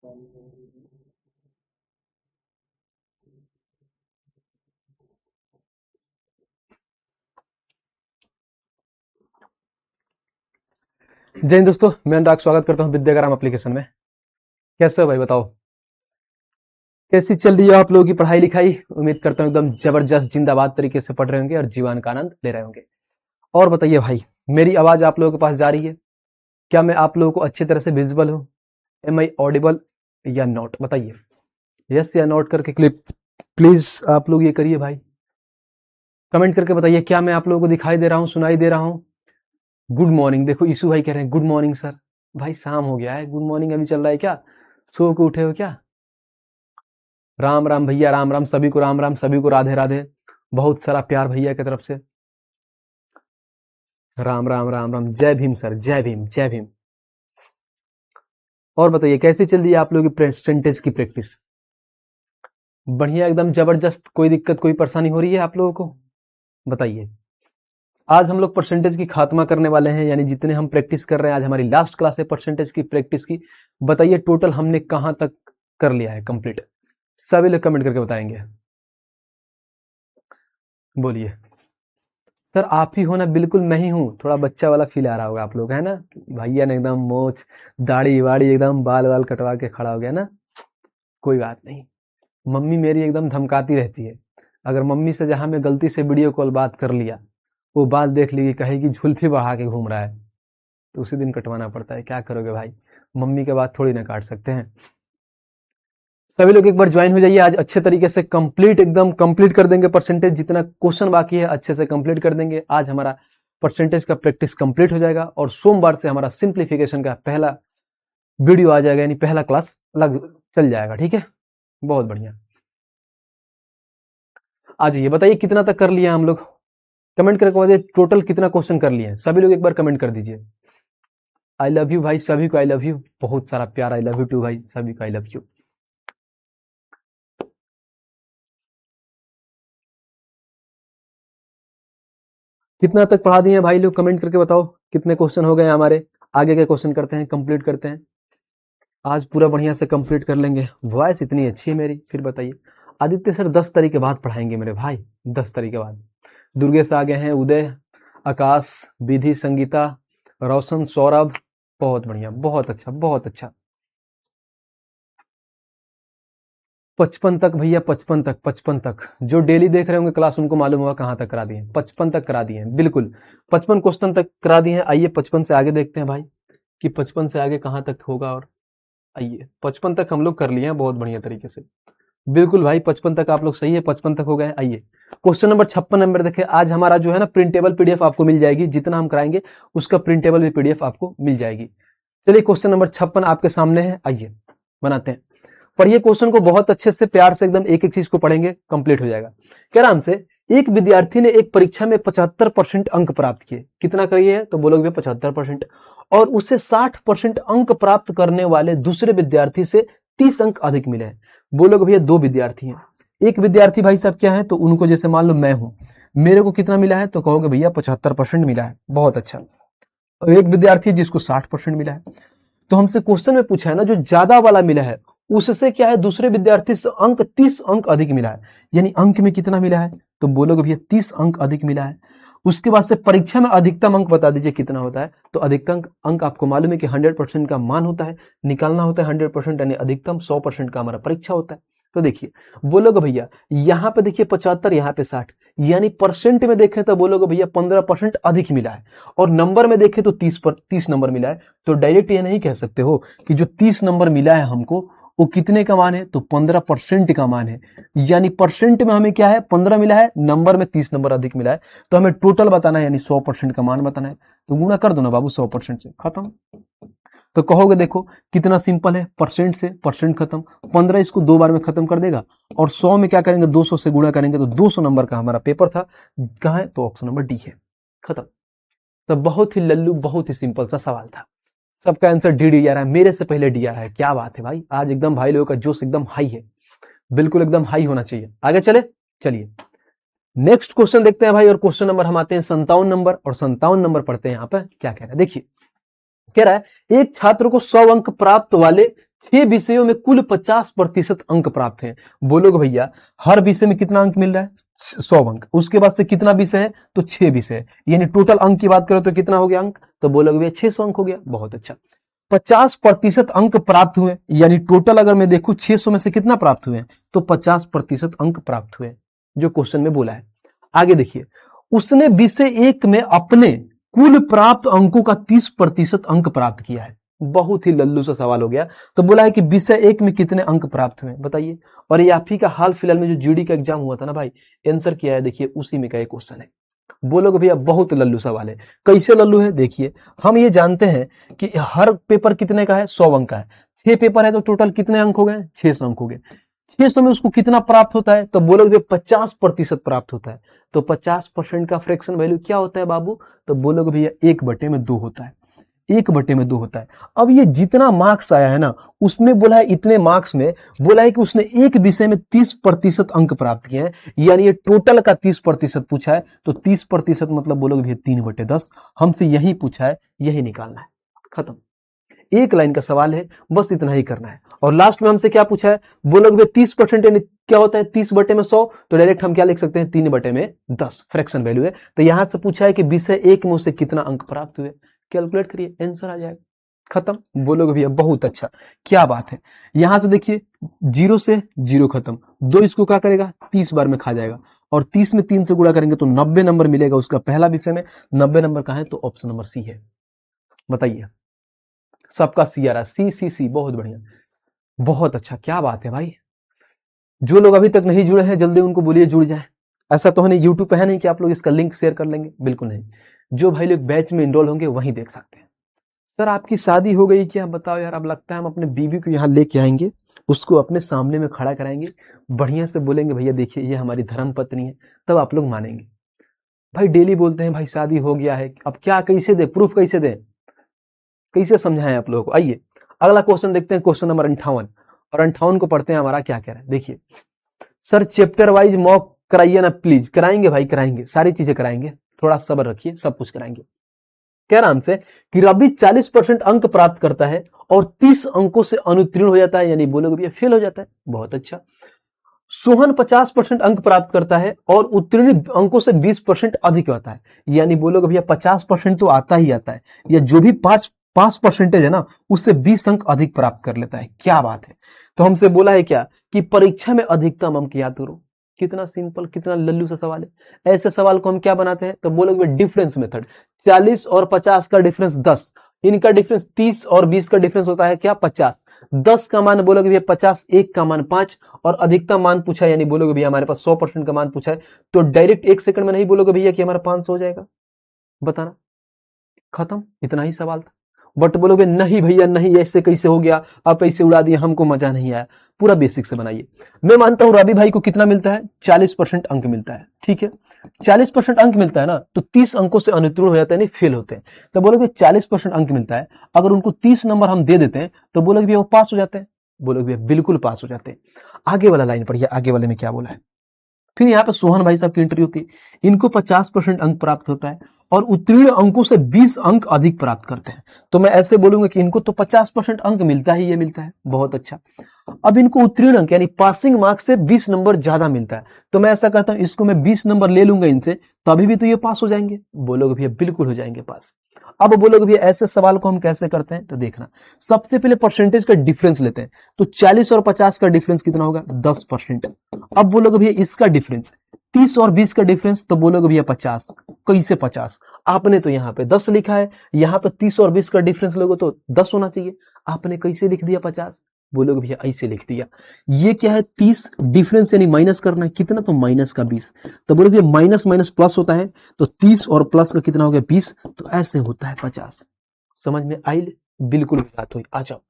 जय हिंद दोस्तों, मैं अनुराग स्वागत करता हूं विद्याग्राम एप्लीकेशन में। कैसे हो भाई, बताओ कैसी चल रही है आप लोगों की पढ़ाई लिखाई। उम्मीद करता हूं एकदम जबरदस्त जिंदाबाद तरीके से पढ़ रहे होंगे और जीवन का आनंद ले रहे होंगे। और बताइए भाई, मेरी आवाज आप लोगों के पास जा रही है? क्या मैं आप लोगों को अच्छी तरह से विजिबल हूं? एम आई ऑडिबल या नॉट? बताइए यस या नॉट करके क्लिप प्लीज आप लोग ये करिए भाई। कमेंट करके बताइए, क्या मैं आप लोगों को दिखाई दे रहा हूं, सुनाई दे रहा हूं? गुड मॉर्निंग, देखो ईशु भाई कह रहे हैं गुड मॉर्निंग सर। भाई शाम हो गया है, गुड मॉर्निंग अभी चल रहा है क्या? सो के उठे हो क्या? राम राम भैया, राम राम सभी को, राम राम सभी को, राधे राधे। बहुत सारा प्यार भैया की तरफ से। राम राम राम राम, जय भीम सर, जय भीम जय भीम। और बताइए कैसी चल रही है आप लोगों की परसेंटेज की प्रैक्टिस? बढ़िया एकदम जबरदस्त, कोई दिक्कत कोई परेशानी हो रही है आप लोगों को? बताइए। आज हम लोग परसेंटेज की खात्मा करने वाले हैं, यानी जितने हम प्रैक्टिस कर रहे हैं, आज हमारी लास्ट क्लास है परसेंटेज की प्रैक्टिस की। बताइए टोटल हमने कहां तक कर लिया है कंप्लीट? सभी लोग कमेंट करके बताएंगे। बोलिए सर, आप ही हो ना? बिल्कुल मैं ही हूँ। थोड़ा बच्चा वाला फील आ रहा होगा आप लोग, है ना? भैया ने एकदम मोछ दाढ़ी वाड़ी एकदम बाल वाल कटवा के खड़ा हो गया ना। कोई बात नहीं, मम्मी मेरी एकदम धमकाती रहती है। अगर मम्मी से जहां मैं गलती से वीडियो कॉल बात कर लिया, वो बात देख ली, कहेगी झुल्फी बढ़ा के घूम रहा है, तो उसी दिन कटवाना पड़ता है। क्या करोगे भाई, मम्मी के बात थोड़ी ना काट सकते हैं। सभी लोग एक बार ज्वाइन हो जाइए। आज अच्छे तरीके से कंप्लीट एकदम कंप्लीट कर देंगे परसेंटेज। जितना क्वेश्चन बाकी है अच्छे से कंप्लीट कर देंगे। आज हमारा परसेंटेज का प्रैक्टिस कंप्लीट हो जाएगा और सोमवार से हमारा सिंप्लीफिकेशन का पहला वीडियो आ जाएगा, यानी पहला क्लास लग चल जाएगा। ठीक है, बहुत बढ़िया। आ जाइए, बताइए कितना तक कर लिए हम लोग। कमेंट करके बताइए टोटल कितना क्वेश्चन कर लिए हैं। सभी लोग एक बार कमेंट कर दीजिए। आई लव यू भाई, सभी को आई लव यू। बहुत सारा प्यार, आई लव यू टू भाई, सभी को आई लव यू। कितना तक पढ़ा दिए हैं भाई लोग? कमेंट करके बताओ कितने क्वेश्चन हो गए हमारे। आगे के क्वेश्चन करते हैं, कंप्लीट करते हैं। आज पूरा बढ़िया से कंप्लीट कर लेंगे। वॉइस इतनी अच्छी है मेरी, फिर बताइए। आदित्य सर 10 तारीख के बाद पढ़ाएंगे मेरे भाई, 10 तारीख के बाद। दुर्गेश आ गए हैं, उदय, आकाश, विधि, संगीता, रोशन, सौरभ। बहुत बढ़िया, बहुत अच्छा बहुत अच्छा। 55 तक भैया, 55 तक, 55 तक। जो डेली देख रहे होंगे क्लास उनको मालूम होगा कहां तक करा दिए हैं। 55 तक करा दिए हैं, बिल्कुल 55 क्वेश्चन तक करा दिए हैं। आइए 55 से आगे देखते हैं भाई, कि 55 से आगे कहां तक होगा। और आइए 55 तक हम लोग कर लिए हैं बहुत बढ़िया तरीके से। बिल्कुल भाई 55 तक आप लोग सही है, 55 तक हो गए। आइए क्वेश्चन नंबर 56 नंबर देखें। आज हमारा जो है ना प्रिंटेबल पीडीएफ आपको मिल जाएगी। जितना हम कराएंगे उसका प्रिंटेबल भी पीडीएफ आपको मिल जाएगी। चलिए क्वेश्चन नंबर 56 आपके सामने है, आइए बनाते हैं। पर ये क्वेश्चन को बहुत अच्छे से प्यार से एकदम एक एक चीज को पढ़ेंगे, कंप्लीट हो जाएगा। क्या नाम से एक विद्यार्थी ने एक परीक्षा में 75% अंक प्राप्त किए। कितना करिए तो बोलोगे 75%। और उसे 60% अंक प्राप्त करने वाले दूसरे विद्यार्थी से 30 अंक अधिक मिले हैं। बोलोगे भैया दो विद्यार्थी हैं, एक विद्यार्थी भाई साहब क्या है, तो उनको जैसे मान लो मैं हूं, मेरे को कितना मिला है, तो कहोगे भैया 75% मिला है, बहुत अच्छा। और एक विद्यार्थी जिसको 60% मिला है। तो हमसे क्वेश्चन में पूछा है ना, जो ज्यादा वाला मिला है उससे क्या है, दूसरे विद्यार्थी से अंक 30 अंक अधिक मिला है। यानी अंक में कितना मिला है, तो बोलोगे भैया 30 अंक अधिक मिला है। उसके बाद से परीक्षा में अधिकतम अंक बता दीजिए कितना होता है। तो अधिकतम अंक आपको मालूम है कि 100% का मान होता है, निकालना होता है 100%, यानी अधिकतम 100% का हमारा परीक्षा होता है। तो देखिए बोलोगे भैया यहाँ पे देखिए 75, यहाँ पे 60, यानी परसेंट में देखें तो बोलोगे भैया 15% अधिक मिला है। और नंबर में देखें तो 30 नंबर मिला है। तो डायरेक्ट ये नहीं कह सकते हो कि जो 30 नंबर मिला है हमको वो कितने का मान है, तो 15% का मान है। यानी परसेंट में हमें क्या है, 15 मिला है, नंबर में 30 नंबर अधिक मिला है। तो हमें टोटल बताना है, यानी 100% का मान बताना है। तो गुणा कर दो ना बाबू 100% से, खत्म। तो कहोगे देखो कितना सिंपल है, परसेंट से परसेंट खत्म। 15 इसको दो बार में खत्म कर देगा, और 100 में क्या करेंगे, 200 से गुणा करेंगे, तो 200 नंबर का हमारा पेपर था। कहाँ है, तो ऑप्शन नंबर डी है, खत्म। तो बहुत ही लल्लू, बहुत ही सिंपल सा सवाल था। सबका आंसर डी डी आ रहा है, मेरे से पहले डी आ रहा है। क्या बात है भाई, आज एकदम भाई लोगों का जोश एकदम हाई है, बिल्कुल एकदम हाई होना चाहिए। आगे चले, चलिए नेक्स्ट क्वेश्चन देखते हैं भाई। और क्वेश्चन नंबर हम आते हैं 57 नंबर, और 57 नंबर पढ़ते हैं। यहाँ पर क्या कह रहा है, देखिए कह रहा है एक छात्र को 100 अंक प्राप्त वाले 6 विषयों में कुल 50% अंक प्राप्त हैं। बोलोगे भैया हर विषय में कितना अंक मिल रहा है? 100 अंक। उसके बाद से कितना विषय है? तो 6 विषय है, यानी टोटल अंक की बात करें तो कितना हो गया अंक? तो बोलोगे भैया 600 अंक हो गया। बहुत अच्छा, 50% अंक प्राप्त हुए, यानी टोटल अगर मैं देखूं 600 में से कितना प्राप्त हुए? तो 50% अंक प्राप्त हुए, जो क्वेश्चन में बोला है। आगे देखिए, उसने विषय 1 में अपने कुल प्राप्त अंकों का 30% अंक प्राप्त किया है। बहुत ही लल्लू सा सवाल हो गया। तो बोला है कि विषय 1 में कितने अंक प्राप्त हुए बताइए। और ये आप ही का हाल फिलहाल में जो जीडी का एग्जाम हुआ था ना भाई, आंसर किया है, देखिए उसी में का एक क्वेश्चन है। बोलोगे भैया बहुत लल्लू सवाल है। कैसे लल्लू है? देखिए, हम ये जानते हैं कि हर पेपर कितने का है? 100 अंक का है। 6 पेपर है तो टोटल कितने अंक हो गए? 600 अंक हो गए। 600 में उसको कितना प्राप्त होता है? तो बोलोगे 50% प्राप्त होता है। तो 50% का फ्रैक्शन वैल्यू क्या होता है बाबू? तो बोलोगे भैया 1/2 होता है। 1/2 होता है। अब ये जितना मार्क्स आया है ना, उसमें बोला है इतने मार्क्स में बोला है कि उसने एक विषय में 30% अंक प्राप्त किए हैं, यानी ये टोटल का 30% पूछा है। तो 30% मतलब बोलोगे भैया 3/10। हमसे यही पूछा है, यही निकालना है। खत्म, एक लाइन का सवाल है, बस इतना ही करना है। और लास्ट में हमसे क्या पूछा है? बोलोगे भैया 30% यानी क्या होता है? 30/100। तो डायरेक्ट हम क्या लिख सकते हैं? 3/10 फ्रैक्शन वैल्यू है। तो यहां से पूछा है कि विषय 1 में उसे कितना अंक प्राप्त हुए। कैलकुलेट करिए, आंसर आ जाएगा। खत्म। बोलोगे भैया बहुत अच्छा, क्या बात है। यहां से देखिए 0 से 0 खत्म। 2 इसको क्या करेगा? 30 बार में खा जाएगा। और 30 में 3 से गुणा करेंगे तो 90 नंबर मिलेगा उसका पहला विषय में। 90 नंबर कहां है? तो ऑप्शन नंबर सी है। बताइए, सबका सी आ रहा है, सी। बहुत बढ़िया, बहुत अच्छा, क्या बात है भाई। जो लोग अभी तक नहीं जुड़े हैं जल्दी उनको बोलिए जुड़ जाए। ऐसा तो है नहीं, यूट्यूब पे है नहीं कि आप लोग इसका लिंक शेयर कर लेंगे, बिल्कुल नहीं। जो भाई लोग बैच में इनरोल होंगे वहीं देख सकते हैं। सर आपकी शादी हो गई क्या? बताओ यार। अब लगता है हम अपने बीवी को यहाँ लेके आएंगे, उसको अपने सामने में खड़ा कराएंगे, बढ़िया से बोलेंगे भैया देखिए ये हमारी धर्म पत्नी है, तब आप लोग मानेंगे। भाई डेली बोलते हैं भाई शादी हो गया है, अब क्या कैसे दे प्रूफ, कैसे दे, कैसे समझाएं आप लोगों को। आइए अगला क्वेश्चन देखते हैं, क्वेश्चन नंबर 58। और 58 को पढ़ते हैं, हमारा क्या कह रहा है देखिए। सर चैप्टर वाइज मॉक कराइए ना प्लीज। कराएंगे भाई कराएंगे, सारी चीजें कराएंगे, थोड़ा सब्र रखिए, सब कुछ कराएंगे। कह रहा हमसे कि रवि 40% अंक प्राप्त करता है और 30 अंकों से अनुत्तीर्ण हो जाता है, यानी बोलोगे भैया फेल हो जाता है। बहुत अच्छा। सोहन 50% अंक प्राप्त करता है और उत्तीर्ण अंकों से 20% अधिक आता है, यानी बोलोगे भैया 50% तो आता ही आता है, या जो भी 5% है ना, उससे 20 अंक अधिक प्राप्त कर लेता है। क्या बात है। तो हमसे बोला है क्या कि परीक्षा में अधिकतम अंक याद करो। कितना सिंपल, कितना लल्लू सा सवाल है। ऐसे सवाल को हम क्या बनाते हैं? तो बोलोगे डिफरेंस मेथड। 40 और 50 का डिफरेंस 10, इनका डिफरेंस 30 और 20 का डिफरेंस होता है क्या? 50। 10 का मान बोलोगे भैया 50, 1 का मान 5, और अधिकतम मान पूछा है, यानी बोलोगे भैया हमारे पास 100% का मान पूछा है। तो डायरेक्ट 1 सेकंड में नहीं बोलोगे भैया कि हमारा 500 हो जाएगा। बताना, खत्म, इतना ही सवाल था। बट बोलोगे नहीं भैया नहीं, ऐसे कैसे हो गया, आप ऐसे उड़ा दिए, हमको मजा नहीं आया। पूरा बेसिक से बनाइए। मैं मानता हूं रवि भाई को कितना मिलता है? 40% अंक मिलता है, ठीक है। 40% अंक मिलता है ना, तो 30 अंकों से अनुत्तीर्ण हो जाते हैं, नहीं फेल होते हैं। तो बोलोगे 40% अंक मिलता है, अगर उनको 30 नंबर हम दे देते हैं तो बोलोगे भैया वो पास हो जाते हैं। बोलोगे भैया बिल्कुल पास हो जाते हैं। आगे वाला लाइन पढ़िए, आगे वाले में क्या बोला है। फिर यहाँ पे सोहन भाई साहब की इंटरव्यू होती है। इनको 50% अंक प्राप्त होता है और उत्तीर्ण अंकों से 20 अंक अधिक प्राप्त करते हैं। तो मैं ऐसे बोलूंगा कि इनको तो 50% अंक मिलता ही ये मिलता है। बहुत अच्छा। अब इनको उत्तीर्ण अंक यानी पासिंग मार्क्स से 20 नंबर ज्यादा मिलता है। तो मैं ऐसा कहता हूं इसको मैं 20 नंबर ले लूंगा इनसे, तभी भी तो ये पास हो जाएंगे। बोलोगे भैया बिल्कुल हो जाएंगे पास। अब बोलोगे भैया ऐसे सवाल को हम कैसे करते हैं? तो देखना, सबसे पहले परसेंटेज का डिफरेंस लेते हैं। तो 40 और 50 का डिफरेंस कितना होगा? 10%। अब बोलोगे भैया इसका डिफरेंस 30 और 20 का डिफरेंस, तो बोलोगे भैया 50। कैसे 50? आपने तो यहाँ पे 10 लिखा है, यहाँ पे 30 और 20 का डिफरेंस लोगे तो 10 होना चाहिए। आपने कैसे लिख दिया 50? बोलोगे भैया ऐसे लिख दिया। ये क्या है? 30 डिफरेंस यानी माइनस करना है, कितना? तो माइनस का 20। तो बोलोगे माइनस माइनस प्लस होता है, तो 30 और प्लस का कितना हो गया? 20। तो ऐसे होता है 50। समझ में आई? बिल्कुल बात हुई। आ जाओ।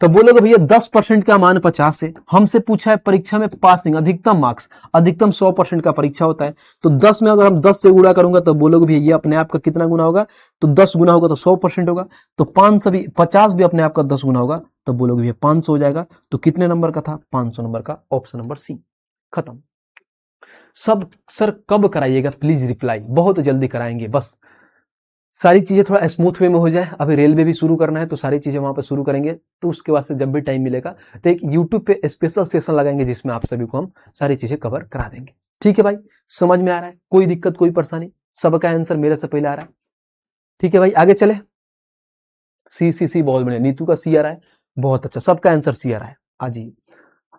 तो बोलोगे भैया 10% का मान 50 है, हमसे पूछा है परीक्षा में पासिंग अधिकतम मार्क्स, अधिकतम 100% का परीक्षा होता है। तो 10 में अगर हम 10 से गुणा करूंगा तो बोलोगे भैया ये अपने आप का कितना गुना होगा? तो 10 गुना होगा तो 100% होगा। तो 500 भी, 50 भी अपने आप का 10 गुना होगा, तो बोलोगे भैया 500 हो जाएगा। तो कितने नंबर का था? 500 नंबर का, ऑप्शन नंबर सी। खत्म। सब सर कब कराइएगा प्लीज रिप्लाई, बहुत जल्दी कराएंगे बस। सारी चीजें थोड़ा स्मूथ वे में हो जाए। अभी रेलवे भी शुरू करना है तो सारी चीजें वहां पर शुरू करेंगे, तो उसके बाद से जब भी टाइम मिलेगा तो एक यूट्यूब पे स्पेशल सेशन लगाएंगे जिसमें आप सभी को हम सारी चीजें कवर करा देंगे। ठीक है भाई, समझ में आ रहा है? कोई दिक्कत कोई परेशानी? सबका आंसर मेरे से पहले आ रहा है? ठीक है भाई, आगे चले। सी बहुत बढ़िया, नीतू का सी आ रहा है, बहुत अच्छा, सबका आंसर सी आ रहा है। आज ही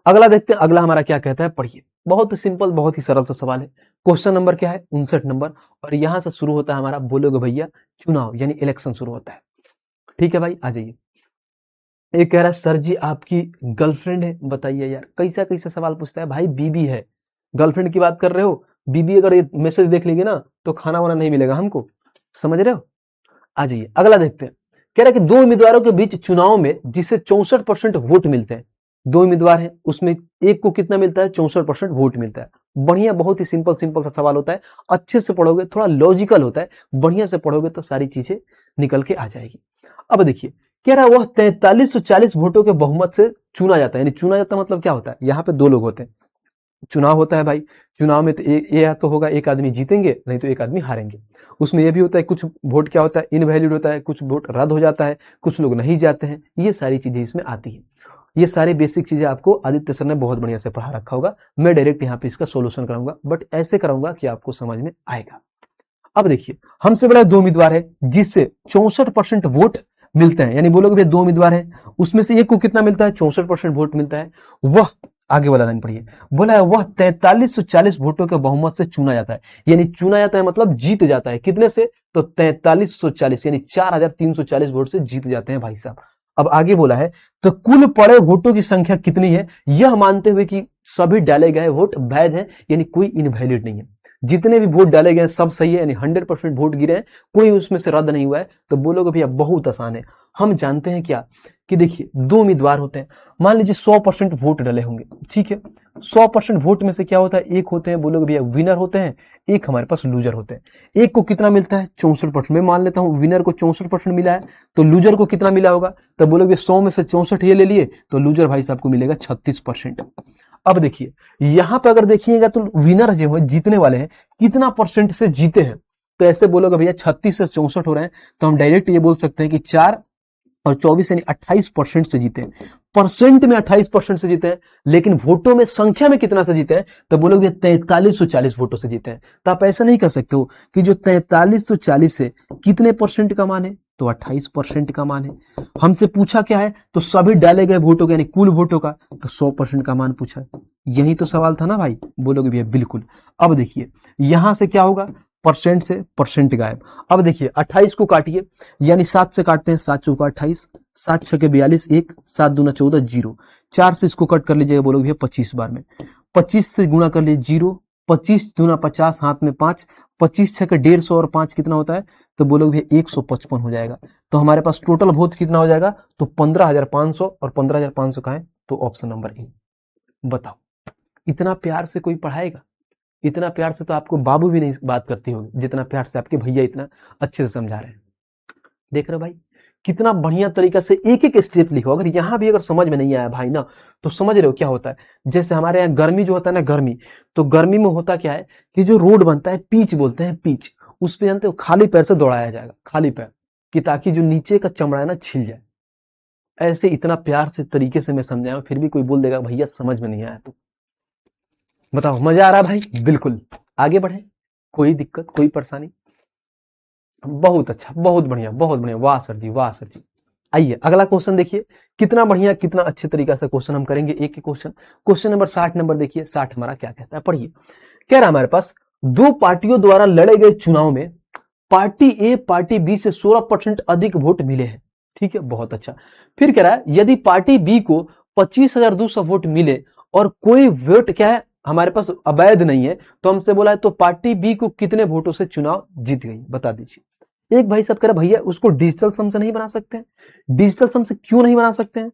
अगला देखते हैं, अगला हमारा क्या कहता है, पढ़िए। बहुत ही सिंपल, बहुत ही सरल सा सवाल है। क्वेश्चन नंबर क्या है? 59 नंबर। और यहां से शुरू होता है हमारा, बोलोगे भैया, चुनाव यानी इलेक्शन शुरू होता है। ठीक है भाई, आ जाइए। ये कह रहा है सर जी आपकी गर्लफ्रेंड है, बताइए यार कैसा कैसा सवाल पूछता है भाई। बीबी है, गर्लफ्रेंड की बात कर रहे हो? बीबी अगर ये मैसेज देख लेंगे ना तो खाना वाना नहीं मिलेगा हमको, समझ रहे हो? आ जाइए अगला देखते हैं। कह रहा है कि दो उम्मीदवारों के बीच चुनाव में जिसे 64% वोट मिलते हैं, दो उम्मीदवार हैं उसमें एक को कितना मिलता है? 64% वोट मिलता है। बढ़िया, बहुत ही सिंपल सिंपल सा सवाल होता है। अच्छे से पढ़ोगे, थोड़ा लॉजिकल होता है, बढ़िया से पढ़ोगे तो सारी चीजें निकल के आ जाएगी। अब देखिए, कह रहा है वह 4340 वोटों के बहुमत से चुना जाता है। यानी चुना जाता मतलब क्या होता है? यहाँ पे दो लोग होते हैं, चुनाव होता है भाई। चुनाव में तो ये तो होगा, एक आदमी जीतेंगे नहीं तो एक आदमी हारेंगे। उसमें ये भी होता है, कुछ वोट क्या होता है? इनवैलिड होता है, कुछ वोट रद्द हो जाता है, कुछ लोग नहीं जाते हैं। ये सारी चीजें इसमें आती है। ये सारी बेसिक चीजें आपको आदित्य सर ने बहुत बढ़िया से पढ़ा रखा होगा। मैं डायरेक्ट यहाँ पे इसका सोल्यूशन कराऊंगा, बट ऐसे कराऊंगा कि आपको समझ में आएगा। अब देखिए, हमसे बड़ा दो उम्मीदवार है जिससे 64% वोट मिलते हैं। यानी बोलोगे भैया दो उम्मीदवार है, उसमें से एक को कितना मिलता है? 64% वोट मिलता है। वह, आगे वाला लाइन पढ़िए, बोला है वह 4340 वोटों के बहुमत से चुना जाता है। यानी चुना जाता है मतलब जीत जाता है। कितने से? तो 4340 यानी 4340 वोट से जीत जाते हैं भाई साहब। अब आगे बोला है, तो कुल पड़े वोटों की संख्या कितनी है, यह मानते हुए कि सभी डाले गए वोट वैध है, यानी कोई इनवैलिड नहीं है। जितने भी वोट डाले गए सब सही है, यानी 100% वोट गिरे हैं, कोई उसमें से रद्द नहीं हुआ है। तो बोलोगे भैया बहुत आसान है। हम जानते हैं क्या, कि देखिए दो उम्मीदवार होते हैं, मान लीजिए 100% वोट डले होंगे। ठीक है, 100% वोट में से क्या होता है? एक होते हैं, बोलोगे भैया विनर होते हैं, एक हमारे पास लूजर होते हैं। एक को कितना मिलता है? 64%। मैं मान लेता हूं विनर को 64% मिला है, तो लूजर को कितना मिला होगा? तो बोलोगे 100 में से 64 ये ले लिए, तो लूजर भाई साहब को मिलेगा 36%। अब देखिए, यहां पर अगर देखिएगा तो विनर जो है, जीतने वाले हैं, कितना परसेंट से जीते हैं? तो ऐसे बोलोगे भैया 36 से 64 हो रहे हैं, तो हम डायरेक्ट ये बोल सकते हैं कि 4 और 24 यानी 28% से जीते हैं। परसेंट में 28% से जीते हैं, लेकिन वोटों में संख्या में कितना से जीते हैं? तो बोलोगे 4340 वोटों से जीते हैं। तो आप ऐसा नहीं कर सकते हो कि जो 4340 है कितने परसेंट का मान है? तो 28% का मान है। हमसे पूछा क्या है? तो सभी डाले गए वोटों का यानी कुल वोटों का, तो 100% का मान पूछा है। यही तो सवाल था ना भाई? बोलोगे भैया बिल्कुल। अब देखिए, यहां से क्या होगा? परसेंट से परसेंट गायब। अब देखिए 28 को काटिए, यानी 7 से काटते हैं, 7 चौका 28, 7 छके 42, 1, 7 दूना 14, 0। 4 से इसको कट कर लीजिएगा, बोलोगे भैया 25 बार में। 25 से गुणा कर लीजिए 0, 25 दूना 50, हाथ में 5, 25 छके 150 और 5 कितना होता है? तो बोलोगे भैया 155 हो जाएगा। तो हमारे पास टोटल वोट कितना हो जाएगा? तो 15,500, और 15,500 का है तो ऑप्शन नंबर ए। बताओ, इतना प्यार से कोई पढ़ाएगा? इतना प्यार से तो आपको बाबू भी नहीं बात करती होगी जितना प्यार से आपके भैया इतना अच्छे से समझा रहे हैं। देख रहे हो भाई, कितना बढ़िया तरीका से एक एक स्टेप लिखो। अगर यहां भी अगर समझ में नहीं आया भाई ना, तो समझ रहे हो क्या होता है? जैसे हमारे यहाँ गर्मी जो होता है ना, गर्मी, तो गर्मी में होता क्या है कि जो रोड बनता है, पीच बोलते हैं, पीच, उस पे जानते हो खाली पैर से दौड़ाया जाएगा, खाली पैर, कि ताकि जो नीचे का चमड़ा है ना छिल जाए। ऐसे इतना प्यार से तरीके से मैं समझाया, फिर भी कोई बोल देगा भैया समझ में नहीं आया। तो बताओ, मजा आ रहा है भाई? बिल्कुल, आगे बढ़े, कोई दिक्कत कोई परेशानी? बहुत अच्छा, बहुत बढ़िया, बहुत बढ़िया, वाह सर जी, वाह सर जी। आइए अगला क्वेश्चन देखिए, कितना बढ़िया, कितना अच्छे तरीका से क्वेश्चन हम करेंगे। एक ही क्वेश्चन, क्वेश्चन नंबर 60 नंबर देखिए, 60 हमारा क्या कहता है, पढ़िए। कह रहा है हमारे पास, दो पार्टियों द्वारा लड़े गए चुनाव में पार्टी ए पार्टी बी से 16% अधिक वोट मिले हैं। ठीक है, बहुत अच्छा। फिर कह रहा है यदि पार्टी बी को 25,200 वोट मिले और कोई वोट क्या है हमारे पास अवैध नहीं है, तो हमसे बोला है तो पार्टी बी को कितने वोटों से चुनाव जीत गई, बता दीजिए। एक भाई साहब कह रहा भैया उसको डिजिटल सम से नहीं बना सकते हैं? डिजिटल सम से क्यों नहीं बना सकते हैं?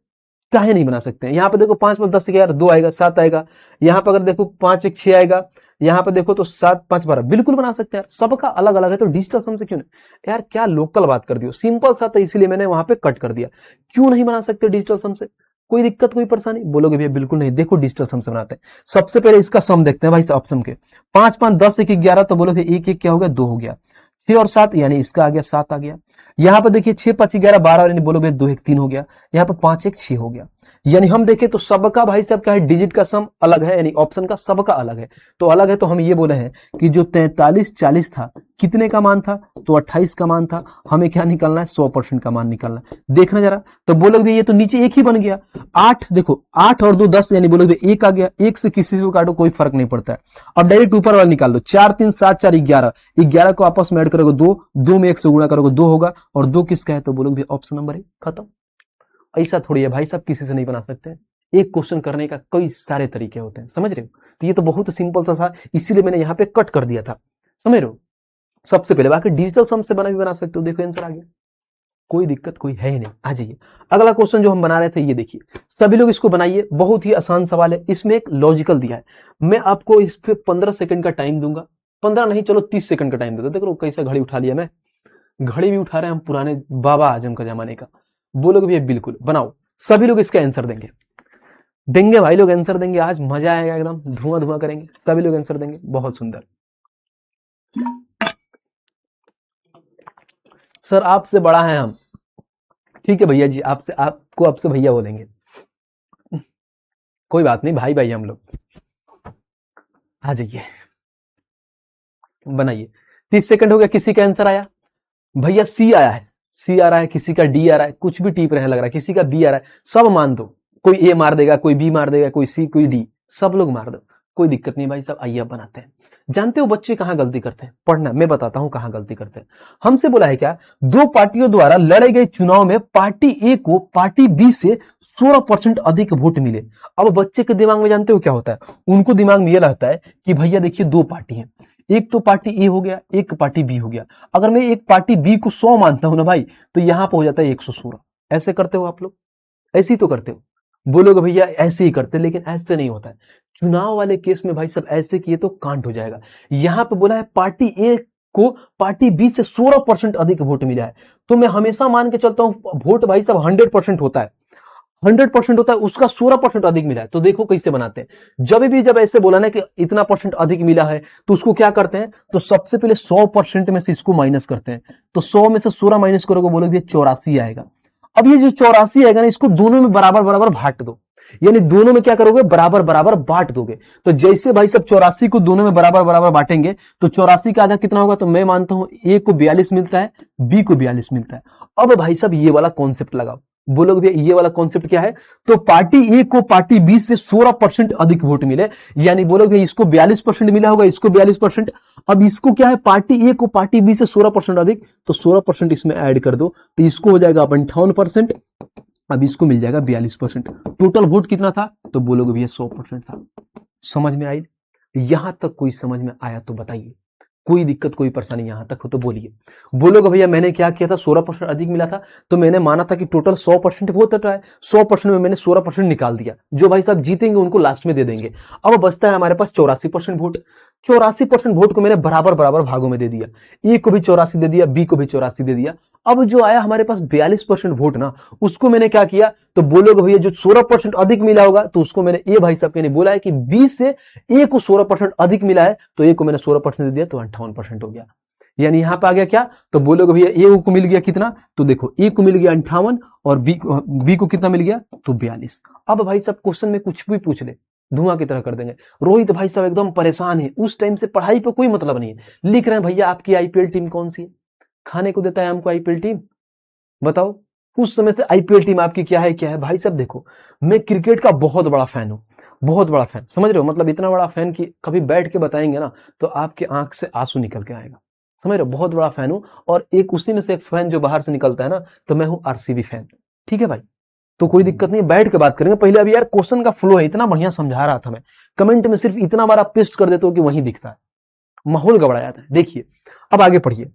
काहे नहीं बना सकते हैं? यहाँ पे देखो 5 में 10 11 2 आएगा, 7 आएगा। यहाँ पे अगर देखो 5 1 6 आएगा। यहाँ पे देखो तो 7 5 12, बिल्कुल बना सकते हैं यार। सबका अलग अलग है तो डिजिटल सम से क्यों नहीं? यार क्या लोकल बात कर दियो, सिंपल सा था, इसीलिए मैंने वहां पे कट कर दिया। क्यों नहीं बना सकते डिजिटल सम से? कोई दिक्कत कोई परेशानी? बोलोगे भैया बिल्कुल नहीं। देखो डिजिटल सम से बनाते हैं। सबसे पहले इसका सम देखते हैं भाई साहब, सम के 5 5 10 1 11, तो बोलोगे 1 1 क्या हो गया? 2 हो गया। 6 और 7 यानी इसका आ गया 7 आ गया। यहाँ पर देखिए 6 5 11 12 यानी बोलोगे 2 1 3 हो गया। यहाँ पर 5 1 6 हो गया। यानी हम देखें तो सबका भाई साहब क्या है, डिजिट का सम अलग है, यानी ऑप्शन का सबका अलग है। तो अलग है तो हम ये बोले हैं कि जो 43 40 था कितने का मान था, तो 28 का मान था। हमें क्या निकालना है, 100% का मान निकालना है। देखना जरा, तो बोलोगे ये तो नीचे एक ही बन गया। 8 देखो 8 और 2 10 यानी बोलोगे 1 आ गया। 1 से किसी से भी काटो कोई फर्क नहीं पड़ता है। अब डायरेक्ट ऊपर वाला निकाल लो, 4 3 7 4 11, 11 को आपस में ऐड करोगे 2, 2 में 1 से गुणा करोगे 2 होगा, और 2 किसका है, तो बोलोगे ऑप्शन नंबर ए, खत्म। ऐसा थोड़ी है भाई साहब, किसी से नहीं बना सकते। एक क्वेश्चन करने का कई सारे तरीके होते हैं, समझ रहे हो। तो ये तो बहुत सिंपल सा था, इसीलिए मैंने यहाँ पे कट कर दिया था, समझ रहे हो। सबसे पहले बाकी डिजिटल सम से बना सकते हो। देखो आंसर आ गया, कोई दिक्कत कोई है ही नहीं। आ जाइए अगला क्वेश्चन जो हम बना रहे थे, ये देखिए सभी लोग इसको बनाइए। बहुत ही आसान सवाल है, इसमें एक लॉजिकल दिया है। मैं आपको इस पे 15 सेकंड का टाइम दूंगा, 15 नहीं चलो 30 सेकंड का टाइम दे दो। देखो कैसे घड़ी उठा लिया मैं, घड़ी भी उठा रहे हैं हम, पुराने बाबा आजम का जमाने का। बोलोगे भैया बिल्कुल बनाओ, सभी लोग इसका आंसर देंगे। देंगे भाई लोग आंसर देंगे, आज मजा आएगा एकदम, धुआं धुआं करेंगे, सभी लोग आंसर देंगे। बहुत सुंदर। सर आपसे बड़ा है हम, ठीक है भैया जी, आपसे आपको आपसे भैया बोलेंगे, कोई बात नहीं, भाई भाई हम लोग। आ जाइए बनाइए। 30 सेकंड हो गया, किसी का आंसर आया भैया, सी आया है, सी आ रहा है, किसी का डी आ रहा है, कुछ भी टीप रहे हैं लग रहा है, किसी का बी आ रहा है, सब मान दो। कोई ए मार देगा, कोई बी मार देगा, कोई सी, कोई डी, सब लोग मार दो, कोई दिक्कत नहीं भाई साहब। आइए अब बनाते हैं। जानते हो बच्चे कहां गलती करते हैं, पढ़ना, मैं बताता हूं कहां गलती करते हैं। हमसे बोला है क्या, दो पार्टियों द्वारा लड़े गए चुनाव में पार्टी ए को पार्टी बी से 16% अधिक वोट मिले। अब बच्चे के दिमाग में जानते हो क्या होता है, उनको दिमाग में यह रहता है कि भैया देखिए दो पार्टी है, एक तो पार्टी ए हो गया, एक पार्टी बी हो गया। अगर मैं एक पार्टी बी को 100 मानता हूं ना भाई, तो यहां पर हो जाता है 116। ऐसे करते हो आप लोग, ऐसे ही तो करते हो। बोलोगे भैया ऐसे ही करते, लेकिन ऐसे नहीं होता है। चुनाव वाले केस में भाई सब ऐसे किए तो कांड हो जाएगा। यहां पे बोला है पार्टी ए को पार्टी बी से 16% अधिक वोट मिला है, तो मैं हमेशा मान के चलता हूं वोट भाई साहब 100% होता है, 100% होता है, उसका 16% अधिक मिला है। तो देखो कैसे बनाते हैं, जब ऐसे बोला ना कि इतना परसेंट अधिक मिला है, तो उसको क्या करते हैं, तो सबसे पहले 100% में से इसको माइनस करते हैं। तो 100 में से 16 माइनस करोगे, बोलोगे 84 आएगा। अब ये जो 84 आएगा ना, इसको दोनों में बराबर बराबर बांट दो, यानी दोनों में क्या करोगे, बराबर बराबर बांट दोगे। तो जैसे भाई सब 84 को दोनों में बराबर बराबर बांटेंगे, तो 84 का आधा कितना होगा, तो मैं मानता हूं ए को 42 मिलता है, बी को 42 मिलता है। अब भाई साहब ये वाला कॉन्सेप्ट लगाओ, बोलोगे भैया ये वाला कॉन्सेप्ट क्या है, तो पार्टी ए को पार्टी बी से 16% अधिक वोट मिले, यानी बोलोगे इसको 42% मिला होगा, इसको 42%। अब इसको क्या है, पार्टी ए को पार्टी बी से 16% अधिक, तो 16% इसमें ऐड कर दो, तो इसको हो जाएगा 58%। अब इसको मिल जाएगा 42%। टोटल वोट कितना था, तो बोलोगे भैया 100% था। समझ में आई, यहां तक कोई समझ में आया तो बताइए, कोई दिक्कत कोई परेशानी यहां तक हो तो बोलिए। बोलोगे भैया मैंने क्या किया था, 16% अधिक मिला था, तो मैंने माना था कि टोटल 100% वोट है, 100% में मैंने 16% निकाल दिया, जो भाई साहब जीतेंगे उनको लास्ट में दे देंगे। अब बचता है हमारे पास 84% वोट। 84% वोट को मैंने बराबर बराबर भागों में दे दिया, ए को भी 84 दे दिया, बी को भी 84 दे दिया। अब जो आया हमारे पास 42% वोट ना, उसको मैंने क्या किया, तो बोलोगे भैया जो 16% अधिक मिला होगा, तो उसको मैंने ए भाई साहब के नहीं बोला है कि बी से ए को 16% अधिक मिला है, तो ए को मैंने 16% दे दिया, तो 58% हो गया। यानी यहां पे आ गया क्या, तो बोलोगे भैया ए को मिल गया कितना, तो देखो ए को मिल गया 58 और बी को कितना मिल गया, तो 42। अब भाई साहब क्वेश्चन में कुछ भी पूछ ले, धुआं की तरह कर देंगे। रोहित भाई साहब एकदम परेशान है, उस टाइम से पढ़ाई पे कोई मतलब नहीं है, लिख रहे हैं भैया आपकी आईपीएल टीम कौन सी है, खाने को देता है हमको आईपीएल टीम, बताओ उस समय से आईपीएल टीम आपकी क्या है, क्या है भाई साहब। देखो मैं क्रिकेट का बहुत बड़ा फैन हूं, बहुत बड़ा फैन, समझ रहे हो, मतलब इतना बड़ा फैन कि कभी बैठ के बताएंगे ना तो आपके आंख से आंसू निकल के आएगा, समझ रहे हो, बहुत बड़ा फैन हूं। और एक उसी में से एक फैन जो बाहर से निकलता है ना, तो मैं हूं आरसीबी फैन, ठीक है भाई। तो कोई दिक्कत नहीं, बैठ के बात करेंगे। पहले अभी यार क्वेश्चन का फ्लो है, इतना बढ़िया समझा रहा था मैं, कमेंट में सिर्फ इतना बार आप पेस्ट कर देते हो कि वहीं दिखता है, माहौल गबड़ा जाता है। देखिए अब आगे पढ़िए,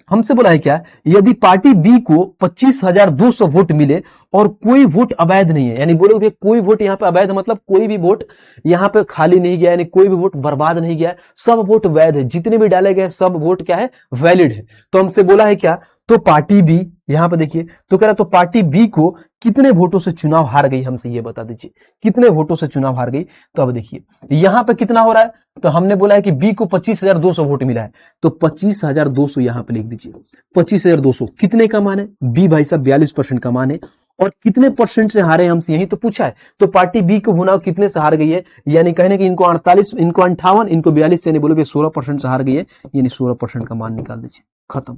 हमसे बोला है क्या, यदि पार्टी बी को 25,200 वोट मिले और कोई वोट अवैध नहीं है, यानी बोलोगे कोई वोट यहाँ पे अवैध मतलब कोई भी वोट यहाँ पे खाली नहीं गया, यानी कोई भी वोट बर्बाद नहीं गया, सब वोट वैध है, जितने भी डाले गए सब वोट क्या है, वैलिड है। तो हमसे बोला है क्या, तो पार्टी बी, यहां पे देखिए तो कह रहा है तो पार्टी बी को कितने वोटों से चुनाव हार गई, हमसे ये बता दीजिए कितने वोटों से चुनाव हार गई। तो अब देखिए यहां पे कितना हो रहा है, तो हमने बोला है कि बी को 25,200 वोट मिला है, तो 25,200 यहां पे लिख दीजिए। 25,200 कितने का मान है, बी भाई साहब 42% का मान है, और कितने परसेंट से हारे हमसे यही तो पूछा है। तो पार्टी बी को भुनाव कितने से हार गई है, यानी कहने कि इनको 48, इनको 58, इनको 42, यानी बोलोगे 16% से हार गई है, यानी 16% का मान निकाल दीजिए, खत्म।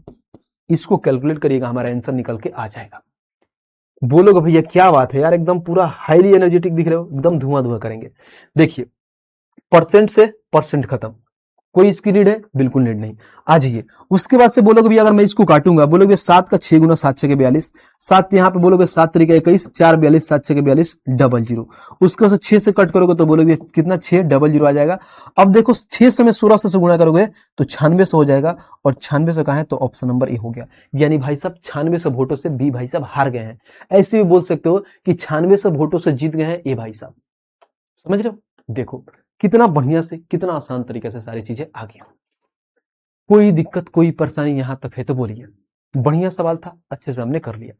इसको कैलकुलेट करिएगा, हमारा आंसर निकल के आ जाएगा। बोलोगे भैया क्या बात है यार, एकदम पूरा हाईली एनर्जेटिक दिख रहे हो, एकदम धुआं धुआं करेंगे। देखिए परसेंट से परसेंट खत्म, कोई इसकी नीड है, बिल्कुल नीड नहीं। आ जाइए उसके बाद से बोलोगे भैया अगर मैं इसको काटूंगा, बोलोगे 7 का 6 गुना 7 6 के 42, 7 यहाँ पे बोलोगे 7 तरीका 21, 4 42, 7 6 के 42, 00। उसके बाद से 6 से कट करोगे तो बोलोगे कितना, 6 00 आ जाएगा। अब देखो 6 से में 16 से गुणा करोगे तो 96 से हो जाएगा, और 96 से कहा है तो ऑप्शन नंबर ए हो गया। यानी भाई साहब 96 से वोटों से बी भाई साहब हार गए हैं। ऐसे भी बोल सकते हो कि 96 से वोटों से जीत गए हैं ए भाई साहब, समझ रहे हो। देखो कितना बढ़िया से, कितना आसान तरीके से सारी चीजें आ गई। कोई दिक्कत कोई परेशानी यहां तक है तो बोलिए। बढ़िया सवाल था, अच्छे से हमने कर लिया।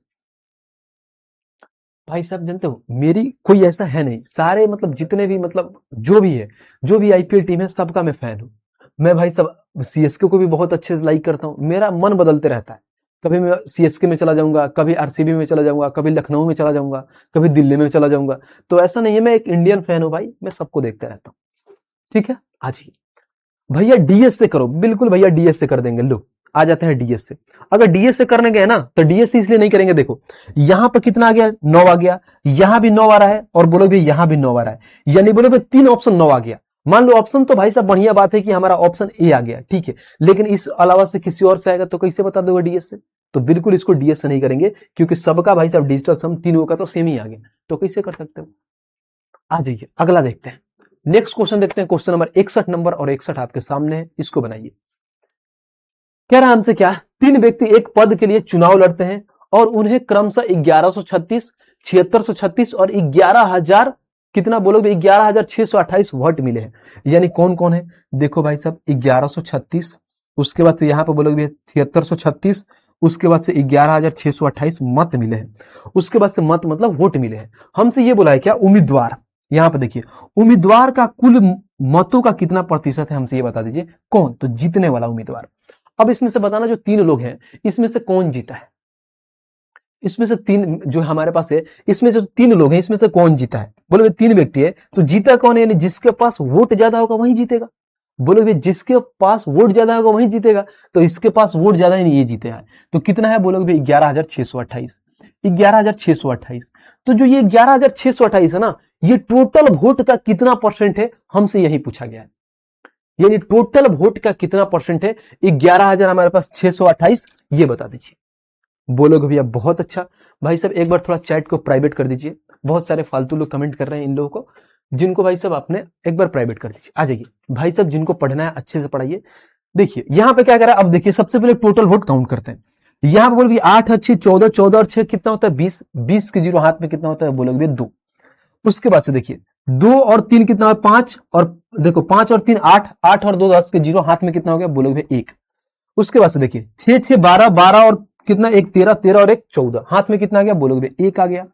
भाई साहब जानते हो मेरी कोई ऐसा है नहीं, सारे मतलब जितने भी मतलब जो भी है, जो भी आईपीएल टीम है सबका मैं फैन हूं। मैं भाई साहब सीएसके को भी बहुत अच्छे से लाइक करता हूं, मेरा मन बदलते रहता है। कभी मैं सीएसके में चला जाऊंगा, कभी आरसीबी में चला जाऊंगा, कभी लखनऊ में चला जाऊंगा, कभी दिल्ली में चला जाऊंगा। तो ऐसा नहीं है, मैं एक इंडियन फैन हूं भाई, मैं सबको देखते रहता हूँ। ठीक है, आज ही भैया डीएस से करो, बिल्कुल भैया डीएस से कर देंगे। लो आ जाते हैं डीएस से। अगर डीएस से करने गए ना तो डीएस से इसलिए नहीं करेंगे, देखो यहां पर कितना आ गया, 9 आ गया, यहां भी 9 आ रहा है, और बोलोगे यहां भी 9 आ रहा है, यानी बोलोगे 3 ऑप्शन 9 आ गया। मान लो ऑप्शन तो भाई साहब बढ़िया बात है कि हमारा ऑप्शन ए आ गया, ठीक है, लेकिन इस अलावा से किसी और से आएगा तो कैसे बता दोगे डीएस से। तो बिल्कुल इसको डीएस से नहीं करेंगे, क्योंकि सबका भाई साहब डिजिटल सम तीनों का तो सेम ही आ गया, तो कैसे कर सकते हो। आ जाइए अगला देखते हैं, नेक्स्ट क्वेश्चन देखते हैं। क्वेश्चन नंबर 61 नंबर और 61 आपके सामने है, इसको बनाइए। कह रहा है हमसे क्या, 3 व्यक्ति एक पद के लिए चुनाव लड़ते हैं और उन्हें क्रमशः 1136, 7636 और 11,000 कितना बोलोगे, 11,628 वोट मिले हैं। यानी कौन कौन है, देखो भाई साहब 1136, उसके बाद से यहां पर बोलोगे 7636, उसके बाद से 11,628 मत मिले हैं। उसके बाद से मत मतलब वोट मिले हैं। हमसे ये बोला है क्या, उम्मीदवार, यहां पर देखिए उम्मीदवार का कुल मतों का कितना प्रतिशत है, हमसे ये बता दीजिए। कौन, तो जीतने वाला उम्मीदवार। अब इसमें से बताना जो 3 लोग हैं इसमें से कौन जीता है। इसमें से 3 जो हमारे पास है, इसमें से 3 लोग हैं, इसमें से कौन जीता है। बोलोगे 3 व्यक्ति है तो जीता कौन है, यानी जिसके पास वोट ज्यादा होगा वही जीतेगा। बोलोगे जिसके पास वोट ज्यादा होगा वही जीतेगा, तो इसके पास वोट ज्यादा है, ये जीते हैं। तो कितना है, बोलोगे 11,628, 11,628। तो जो ये 11,628 है ना, ये टोटल वोट का कितना परसेंट है, हमसे यही पूछा गया है। यानी टोटल वोट का कितना परसेंट है, 11,000 हमारे पास 628, ये बता दीजिए। बोलोगे भैया बहुत अच्छा। भाई साहब एक बार थोड़ा चैट को प्राइवेट कर दीजिए, बहुत सारे फालतू लोग कमेंट कर रहे हैं इन लोगों को, जिनको भाई साहब आपने एक बार प्राइवेट कर दीजिए। आ जाइए भाई साहब, जिनको पढ़ना है अच्छे से पढ़ाइए। देखिए यहां पे क्या कर रहा है, अब देखिए सबसे पहले टोटल वोट काउंट करते हैं। यहां पे बोलोगे 8 अच्छे 14, 14 और 6 कितना होता है 20, 20 के जीरो हाथ में कितना होता है, बोलोगे 2। उसके बाद से देखिए 2 और 3 कितना है 5, और देखो 5 और 3 8, 8 और 2 10 के जीरो हाथ में कितना हो गया, बोलोगे 1। उसके बाद से देखिए 6 6 12, 12 और कितना 1 13, 13 और 1 14, हाथ में कितना आ गया, बोलोगे 1 आ गया।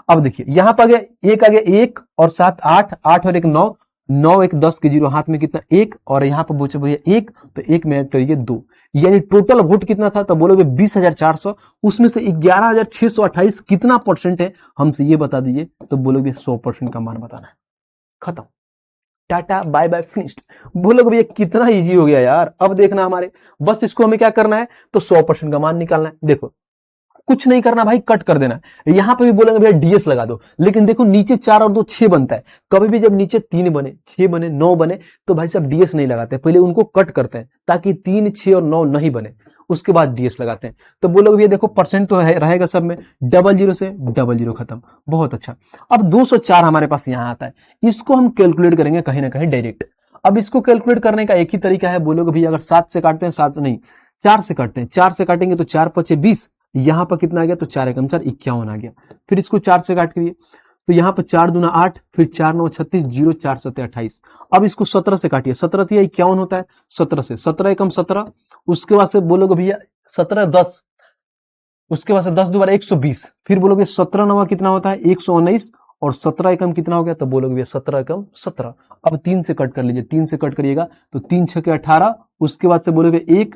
अब देखिए यहां पर आ गया 1 आ गया, 1 और 7 8, 8 और 1 9, 9 1 10 के जीरो हाथ में कितना 1, और यहां पर पूछे भैया 1, तो 1 में ऐड करिए 2, यानी टोटल वोट कितना था, तो बोलोगे 20,400। उसमें से 11,628 कितना परसेंट है, हमसे ये बता दीजिए। तो बोलोगे 100% का मान बताना है, खत्म, टाटा बाय बाय फिनिश्ड। बोलोगे भैया कितना इजी हो गया यार। अब देखना हमारे, बस इसको हमें क्या करना है, तो 100% का मान निकालना है। देखो कुछ नहीं करना भाई, कट कर देना। यहां पे भी बोलेंगे भैया डीएस लगा दो, लेकिन देखो नीचे 4 और 2 6 बनता है। कभी भी जब नीचे 3 बने, 6 बने, 9 बने, तो भाई साहब डीएस नहीं लगाते, पहले उनको कट करते हैं ताकि 3 6 और 9 नहीं बने, उसके बाद डीएस लगाते हैं। तो बोलोगे भैया देखो परसेंट तो रहेगा सब में, 00 से 00 खत्म, बहुत अच्छा। अब 204 हमारे पास यहां आता है, इसको हम कैलकुलेट करेंगे कहीं ना कहीं डायरेक्ट। अब इसको कैलकुलेट करने का एक ही तरीका है, बोलोगे भैया अगर 7 से काटते हैं, 7 नहीं 4 से काटते हैं, 4 से काटेंगे तो 4 5 20, यहां पर कितना आ गया, तो 4 एकम 4 51 आ गया। फिर इसको 4 से काट करिए, तो यहां पर 4 दूना 8, फिर 4 9 36, 0 4 7 28। अब इसको 17 से काटिए, 17 तो 51 होता है, 17 से 17 एकम 17। उसके बाद से बोलोगे भैया 17 10, उसके बाद से 10 दोबारा 120, फिर बोलोगे 17 नवा कितना होता है 119, और 17 एकम कितना हो गया, तो बोलोगे 17 एकम 17। अब 3 से कट कर लीजिए, 3 से कट करिएगा तो 3 छके 18, उसके बाद से बोलोगे 1,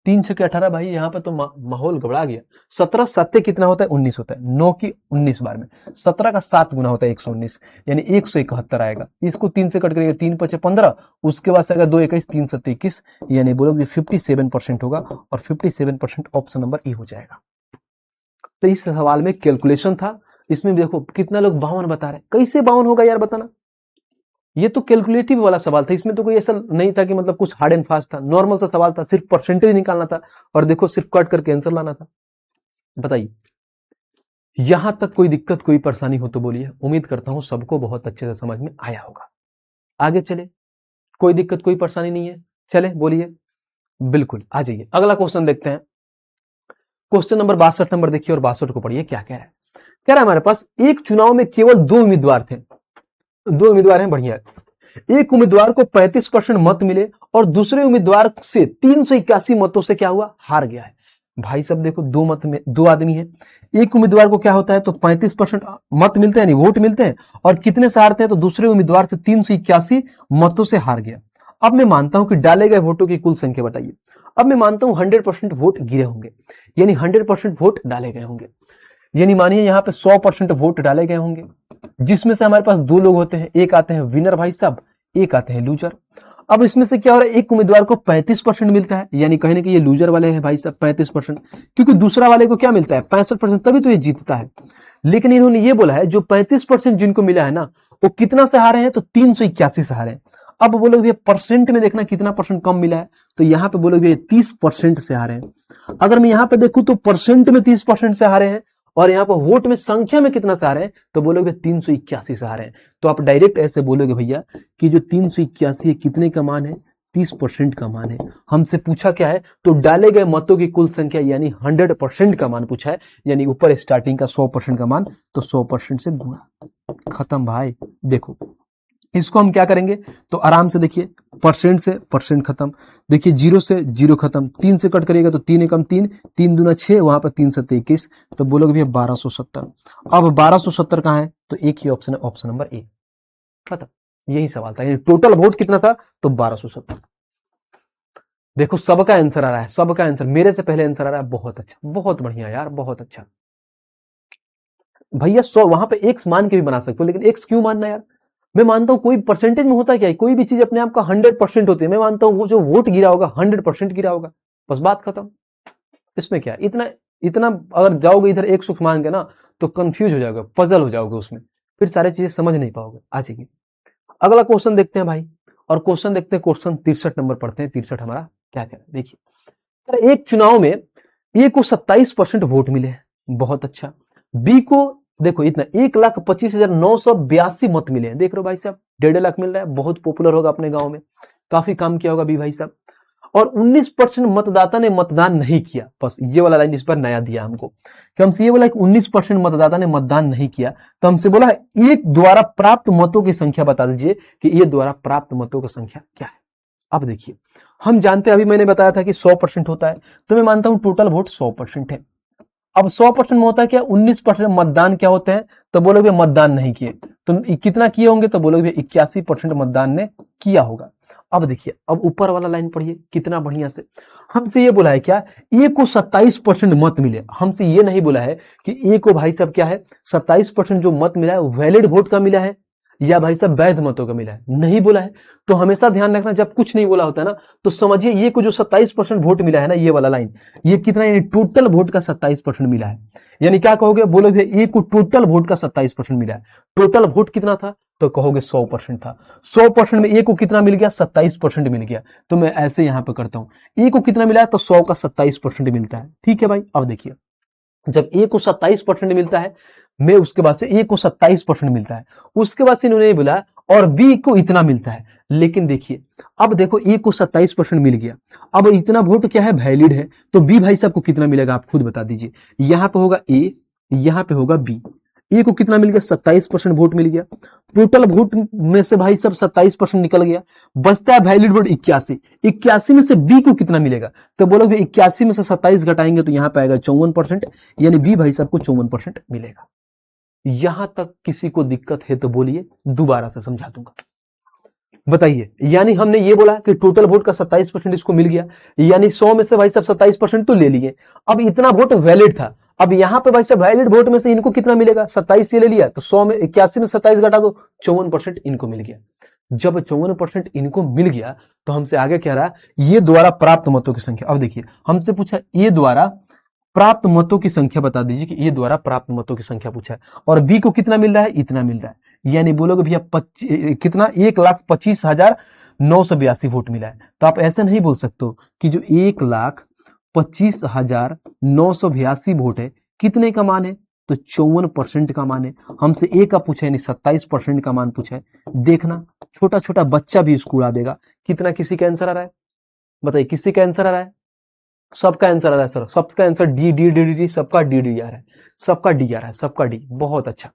3 छके 18। भाई यहाँ पे तो माहौल घबरा गया। 17 7 कितना होता है 19 होता है, 9 की 19 बार में 17 का 7 गुना होता है 119, यानी 171 आएगा। इसको 3 से कट करिएगा, 3 5 15, उसके बाद से अगर 2 21, 3 7 21, यानी बोलोगे 57% होगा, और 57% ऑप्शन नंबर ई हो जाएगा। तो इस सवाल में कैलकुलेशन था, इसमें देखो कितना लोग 52 बता रहे, कैसे 52 होगा यार बताना। ये तो कैलकुलेटिव वाला सवाल था, इसमें तो कोई ऐसा नहीं था कि मतलब कुछ हार्ड एंड फास्ट था, नॉर्मल सा सवाल था, सिर्फ परसेंटेज निकालना था और देखो सिर्फ कट करके आंसर लाना था। बताइए यहां तक कोई दिक्कत कोई परेशानी हो तो बोलिए, उम्मीद करता हूं सबको बहुत अच्छे से समझ में आया होगा। आगे चले, कोई दिक्कत कोई परेशानी नहीं है, चले बोलिए। बिल्कुल आ जाइए, अगला क्वेश्चन देखते हैं। क्वेश्चन नंबर 62 नंबर देखिए और 62 को पढ़िए क्या कह रहा है। कह रहा है हमारे पास एक चुनाव में केवल 2 उम्मीदवार थे, 2 उम्मीदवार हैं, बढ़िया। एक उम्मीदवार को 35% मत मिले और दूसरे उम्मीदवार से 381 मतों से क्या हुआ, हार गया है। भाई साहब देखो, 2 मत में 2 आदमी है, एक उम्मीदवार को क्या होता है तो 35% मत मिलते हैं, यानी वोट मिलते हैं, और कितने से हारते हैं तो दूसरे उम्मीदवार से 381 मतों से हार गया। अब मैं मानता हूं कि डाले गए वोटों की कुल संख्या बताइए। अब मैं मानता हूं 100% वोट गिरे होंगे, यानी 100% वोट डाले गए होंगे, यानी मानिए यहां पे 100% वोट डाले गए होंगे, जिसमें से हमारे पास 2 लोग होते हैं, एक आते हैं विनर भाई साहब, एक आते हैं लूजर। अब इसमें से क्या हो रहा है, एक उम्मीदवार को 35% मिलता है, यानी कहीं ना कहीं ये लूजर वाले हैं भाई साहब 35%, क्योंकि दूसरा वाले को क्या मिलता है 65%, तभी तो ये जीतता है। लेकिन इन्होंने ये बोला है जो 35% जिनको मिला है ना, वो कितना से हारे हैं तो 381 से हारे हैं। अब बोलोगे परसेंट में देखना कितना परसेंट कम मिला है, तो यहाँ पे बोलोगे 30% से हारे हैं। अगर मैं यहाँ पे देखूं तो परसेंट में 30% से हारे हैं, और यहाँ पर वोट में संख्या में कितना से हारे हैं, तो बोलोगे 381 से हारे हैं। तो आप डायरेक्ट ऐसे बोलोगे भैया कि जो 381 है कितने का मान है, 30% का मान है। हमसे पूछा क्या है, तो डाले गए मतों की कुल संख्या यानी 100% का मान पूछा है, यानी ऊपर स्टार्टिंग का 100% का मान, तो 100% से गुणा, खत्म भाई। देखो इसको हम क्या करेंगे, तो आराम से देखिए, परसेंट से परसेंट खत्म, देखिए 0 से 0 खत्म, 3 से कट करिएगा तो 3 एकम 3, 3 दूना 6, वहां पर 3 7 21, तो बोलोगे भैया 1270। अब 1270 कहां है, तो एक ही ऑप्शन है, ऑप्शन नंबर ए, खत्म। यही सवाल था, यानी टोटल वोट कितना था, तो 1270। देखो सबका आंसर आ रहा है, सबका आंसर मेरे से पहले आंसर आ रहा है, बहुत अच्छा, बहुत बढ़िया यार, बहुत अच्छा। भैया 100 वहां पे एक्स मान के भी बना सकते हो, लेकिन एक्स क्यों मानना यार। मैं मानता हूं कोई परसेंटेज में होता क्या है, कोई भी चीज अपने आप का 100% होती है। मैं मानता हूं वो जो वोट गिरा होगा 100% गिरा होगा, बस बात खत्म। इसमें क्या इतना इतना अगर जाओगे इधर एक सुख मान के ना, तो कंफ्यूज हो जाओगे, पजल हो जाओगे उसमें, फिर सारी चीजें समझ नहीं पाओगे। आ जाइए अगला क्वेश्चन देखते हैं भाई, और क्वेश्चन देखते हैं, क्वेश्चन 63 नंबर पढ़ते हैं। 63 हमारा क्या कह रहा है देखिए। एक चुनाव में ए को 27% वोट मिले, बहुत अच्छा। बी को देखो इतना 1,25,982 मत मिले हैं, देख रहे हो भाई साहब, 1.5 लाख मिल रहा है, बहुत पॉपुलर होगा अपने गांव में, काफी काम किया होगा बी भाई साहब। और 19% मतदाता ने मतदान नहीं किया, बस ये वाला लाइन इस पर नया दिया हमको, कि हमसे ये बोला कि 19% मतदाता ने मतदान नहीं किया, तो हमसे बोला एक द्वारा प्राप्त मतों की संख्या बता दीजिए कि ये द्वारा प्राप्त मतों की संख्या क्या है। अब देखिए हम जानते हैं, अभी मैंने बताया था कि 100% होता है, तो मैं मानता हूं टोटल वोट 100% है। अब 100% में होता है क्या, 19% मतदान क्या होते हैं, तो बोलोगे मतदान नहीं किए, तो कितना किए होंगे, तो बोलोगे 81% मतदान ने किया होगा। अब देखिए, अब ऊपर वाला लाइन पढ़िए कितना बढ़िया से। हमसे ये बोला है क्या, ए को 27% मत मिले, हमसे ये नहीं बोला है कि ए को भाई साहब क्या है 27% जो मत मिला है वैलिड वोट का मिला है, या भाई साहब वैध मतों का मिला है, नहीं बोला है। तो हमेशा ध्यान रखना, जब कुछ नहीं बोला होता है ना, तो समझिए ये को जो 27% वोट मिला है ना, ये वाला लाइन, ये कितना, यानी टोटल वोट का 27% मिला है। यानी क्या कहोगे, बोलोगे ए को टोटल वोट का 27% मिला है। टोटल वोट कितना था, तो कहोगे 100% था। 100% में ए को कितना मिल गया, 27% मिल गया। तो मैं ऐसे यहां पर करता हूं, ए को कितना मिला है, तो 100 का 27% मिलता है। ठीक है भाई, अब देखिए जब ए को 27% मिलता है, मैं उसके बाद से ए को 27% मिलता है, उसके बाद से इन्होंने बोला और बी को इतना मिलता है। लेकिन देखिए अब देखो ए को 27% मिल गया, अब इतना वोट क्या है, वैलिड है, तो बी भाई साहब को कितना मिलेगा, आप खुद बता दीजिए। यहां पे होगा ए, यहां पे होगा बी। ए को कितना मिल गया, 27% वोट मिल गया, टोटल वोट में से भाई सब 27% निकल गया, बचता है वैलिड वोट 81। 81 में से बी को कितना मिलेगा? तो बोलोगे 81 में से 27 घटाएंगे तो यहां पे आएगा 54%, यानी बी भाई साहब को 54% मिलेगा। यहां तक किसी को दिक्कत है तो बोलिए, दोबारा से समझा दूंगा। बताइए, यानी हमने ये बोला कि टोटल वोट का 27% इसको मिल गया, यानी 100 में से भाई साहब 27% तो ले लिए। अब इतना वोट वैलिड था, अब यहां पे भाई साहब वैलिड वोट में से इनको कितना मिलेगा? 27 ये ले लिया, तो 100 में 81 में 27 घटा दो, 54% इनको मिल गया। जब 54% इनको मिल गया तो हमसे आगे कह रहा ये द्वारा प्राप्त मतों की संख्या। अब देखिए, हमसे पूछा ये द्वारा प्राप्त मतों की संख्या बता दीजिए कि ये द्वारा प्राप्त मतों की संख्या पूछा है, और बी को कितना मिल रहा है? इतना मिल रहा है। यानी बोलोगे भैया कितना? 1,25,982 वोट मिला है। तो आप ऐसे नहीं बोल सकते हो कि जो 1,25,982 वोट है कितने का मान है? तो 54% का मान है। हमसे ए का पूछा यानी 27% का मान पूछा है। देखना, छोटा छोटा बच्चा भी इसको उड़ा देगा। कितना किसी का आंसर आ रहा है? बताइए, किसी का आंसर आ रहा है? सबका आंसर आ रहा है सर, सबका answer D D D D, सबका डी डी आ रहा है, सबका डी आ रहा है, सबका डी। बहुत अच्छा।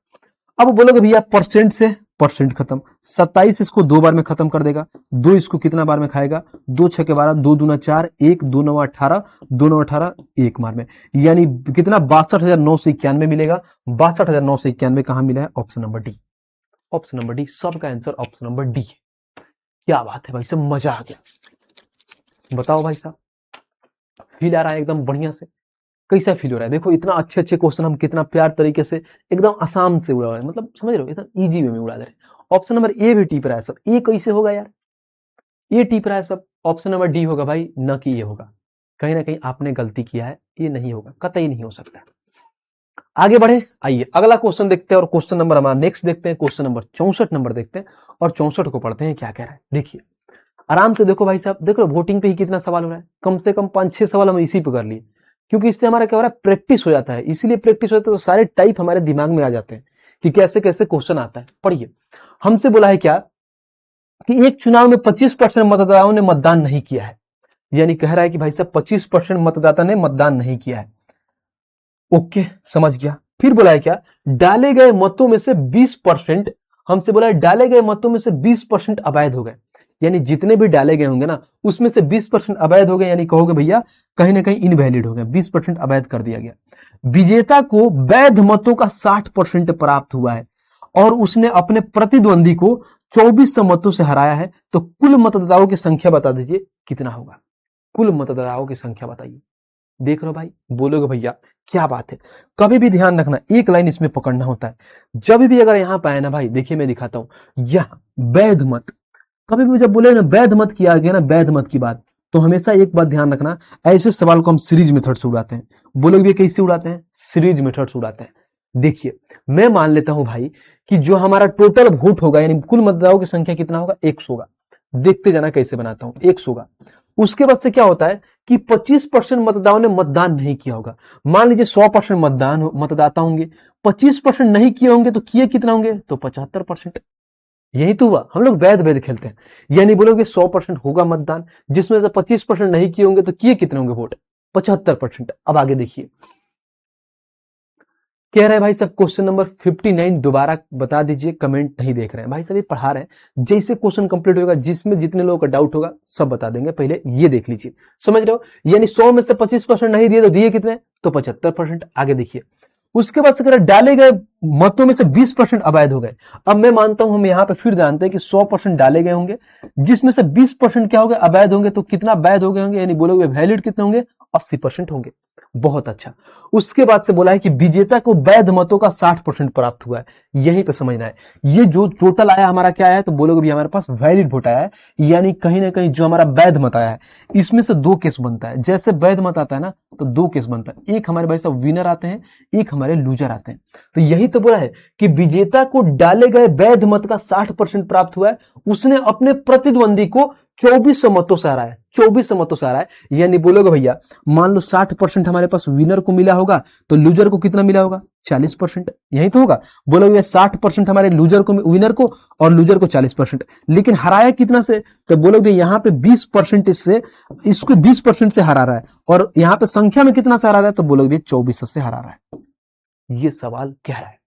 अब बोलोगे भैया परसेंट से परसेंट खत्म, 27 इसको 2 बार में खत्म कर देगा, 2 इसको कितना बार में खाएगा? 2 6 के 12, 2 दूना 4, 1 2 9 18, 2 9 18, 1 बार में, यानी कितना? 62,991 मिलेगा। 62,991 कहां मिला है? Option number D. Option number D, सबका आंसर ऑप्शन नंबर डी है। क्या बात है भाई साहब, मजा आ गया। बताओ भाई साहब, फील आ रहा है एकदम बढ़िया से? कैसा फील हो रहा है? देखो, इतना अच्छे अच्छे क्वेश्चन हम कितना प्यार तरीके से एकदम आसान से उड़ा रहे हैं, मतलब समझ रहे हो, इतना इजी वे में उड़ा दे रहे हैं। ऑप्शन नंबर ए भी टिप रहा है सब। ए कैसे होगा यार? ये टिप रहा है सब। ऑप्शन नंबर डी होगा भाई, न कि ये होगा। कहीं ना कहीं आपने गलती किया है, ये नहीं होगा, कतई नहीं हो सकता। आगे बढ़े, आइए अगला क्वेश्चन देखते हैं, और क्वेश्चन नंबर हमारा नेक्स्ट देखते हैं, क्वेश्चन नंबर 64 नंबर देखते हैं, और 64 को पढ़ते हैं क्या कह रहा है। देखिए आराम से देखो भाई साहब, देखो वोटिंग पे ही कितना सवाल हो रहा है, कम से कम 5-6 सवाल हम इसी पे कर लिए, क्योंकि इससे हमारा क्या हो रहा है? प्रैक्टिस हो जाता है। इसीलिए प्रैक्टिस होता है तो सारे टाइप हमारे दिमाग में आ जाते हैं कि कैसे कैसे क्वेश्चन आता है। पढ़िए, हमसे बोला है क्या कि एक चुनाव में 25% मतदाताओं ने मतदान नहीं किया है, यानी कह रहा है कि भाई साहब 25% मतदाता ने मतदान नहीं किया है। ओके, समझ गया। फिर बोला है क्या? डाले गए मतों में से 20%, हमसे बोला है डाले गए मतों में से 20% अवैध हो गए, यानी जितने भी डाले गए होंगे ना उसमें से 20% अवैध हो गए, यानी कहोगे भैया कहीं ना कहीं इनवैलिड हो गए, 20% अवैध कर दिया गया। विजेता को वैध मतों का 60% प्राप्त हुआ है और उसने अपने प्रतिद्वंदी को 2400 मतों से हराया है, तो कुल मतदाताओं की संख्या बता दीजिए कितना होगा? कुल मतदाताओं की संख्या बताइए। देख रहे हो भाई, बोलोगे भैया क्या बात है। कभी भी ध्यान रखना, एक लाइन इसमें पकड़ना होता है। जब भी अगर यहां पे आए ना भाई, देखिए मैं दिखाता हूं, यह वैध मत, कभी भी जब बोले ना वैध मत किया गया ना, वैध मत की बात, तो हमेशा एक बात ध्यान रखना, ऐसे सवाल को हम सीरीज मेथड से उड़ाते हैं। बोलोगे भैया कैसे उड़ाते हैं? सीरीज मेथड से उड़ाते हैं। देखिए, मैं मान लेता हूं भाई कि जो हमारा टोटल वोट होगा, यानी कुल मतदाताओं की संख्या कितना होगा? 100 होगा। देखते जाना कैसे बनाता हूं, 100 होगा। उसके बाद से क्या होता है कि 25% मतदाताओं ने मतदान नहीं किया होगा। मान लीजिए 100% मतदाता होंगे, 25% नहीं किए होंगे, तो किए कितना होंगे? तो 75%। यही तो हुआ, हम लोग वैध वैध खेलते हैं। यानी बोलोगे 100% होगा मतदान, जिसमें से 25% नहीं किए होंगे, तो किए कितने होंगे वोट? 75%। अब आगे देखिए, कह रहे हैं भाई साहब क्वेश्चन नंबर 59 दोबारा बता दीजिए, कमेंट नहीं देख रहे हैं भाई साहब, ये पढ़ा रहे हैं। जैसे क्वेश्चन कंप्लीट होगा, जिसमें जितने लोगों का डाउट होगा सब बता देंगे, पहले ये देख लीजिए। समझ रहे हो? यानी 100 में से 25% नहीं दिए तो दिए कितने? तो 75%। आगे देखिए, उसके बाद से डाले गए मतों में से 20% अवैध हो गए। अब मैं मानता हूं हम यहां पे फिर जानते हैं कि 100% डाले गए होंगे, जिसमें से 20% क्या हो गए? अवैध होंगे। तो कितना वैध हो गए होंगे? यानी बोलोगे वैलिड कितने होंगे? 80% होंगे। बहुत अच्छा। उसके बाद से बोला है कि विजेता को वैध मतों का 60% प्राप्त हुआ है। यहीं पे समझना है, ये जो टोटल आया हमारा क्या आया है? तो बोलोगे भी हमारे पास वैलिड वोट आया है, यानी कहीं ना कहीं जो हमारा वैध मत आया है, इसमें से 2 केस बनता है। जैसे वैध मत आता है ना, तो 2 केस बनता है, एक हमारे भाई साहब विनर आते हैं, एक हमारे लूजर आते हैं। तो यही तो बोला है कि विजेता को डाले गए वैध मत का 60% प्राप्त हुआ है, उसने अपने प्रतिद्वंदी को 2400 मतों से हराया है, 2400 मतों से हराया है। यानी बोलोगे भैया मान लो 60% हमारे पास विनर को मिला होगा, तो लूजर को कितना मिला होगा? 40%। यही तो होगा। बोलोगे 60% हमारे लूजर को, विनर को, और लूजर को 40%, लेकिन हराया कितना से? तो बोलोगे यहां पे 20% इससे, इसको 20% से हरा रहा है, और यहां पे संख्या में कितना से हरा रहा है? तो बोलोगे 2400 से हरा रहा है। ये सवाल कह रहा है,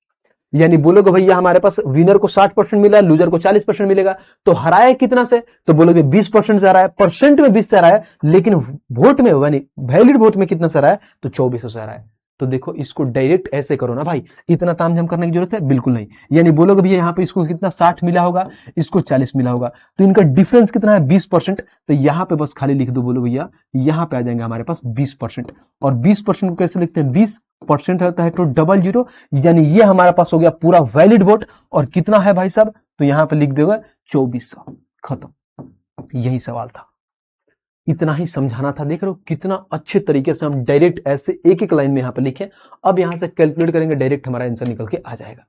यानी बोलोगे भैया हमारे पास विनर को 60% मिला, लूजर को 40% मिलेगा, तो हराया कितना से, तो बोलोगे 20% से हराया, परसेंट में 20 से हराया, लेकिन वोट में यानी वैलिड वोट में कितना से हराया, तो 24 से हराया। तो देखो इसको डायरेक्ट ऐसे करो ना भाई, इतना तामझाम करने की जरूरत है बिल्कुल नहीं। यानी बोलोगे भैया यहाँ पे इसको कितना 60 मिला होगा, इसको 40 मिला होगा, तो इनका डिफरेंस कितना है 20%, तो यहाँ पे बस खाली लिख दो, बोलो भैया यहाँ पे आ जाएंगे हमारे पास 20%। और 20% को कैसे लिखते हैं, 20% रहता है तो डबल जीरो, यानी ये हमारे पास हो गया पूरा वैलिड वोट। और कितना है भाई साहब, तो यहाँ पे लिख दोगे 2400, खत्म। यही सवाल था, इतना ही समझाना था। देख रहे हो कितना अच्छे तरीके से हम डायरेक्ट ऐसे एक एक लाइन में यहां पे लिखे। अब यहां से कैलकुलेट करेंगे, डायरेक्ट हमारा आंसर निकल के आ जाएगा।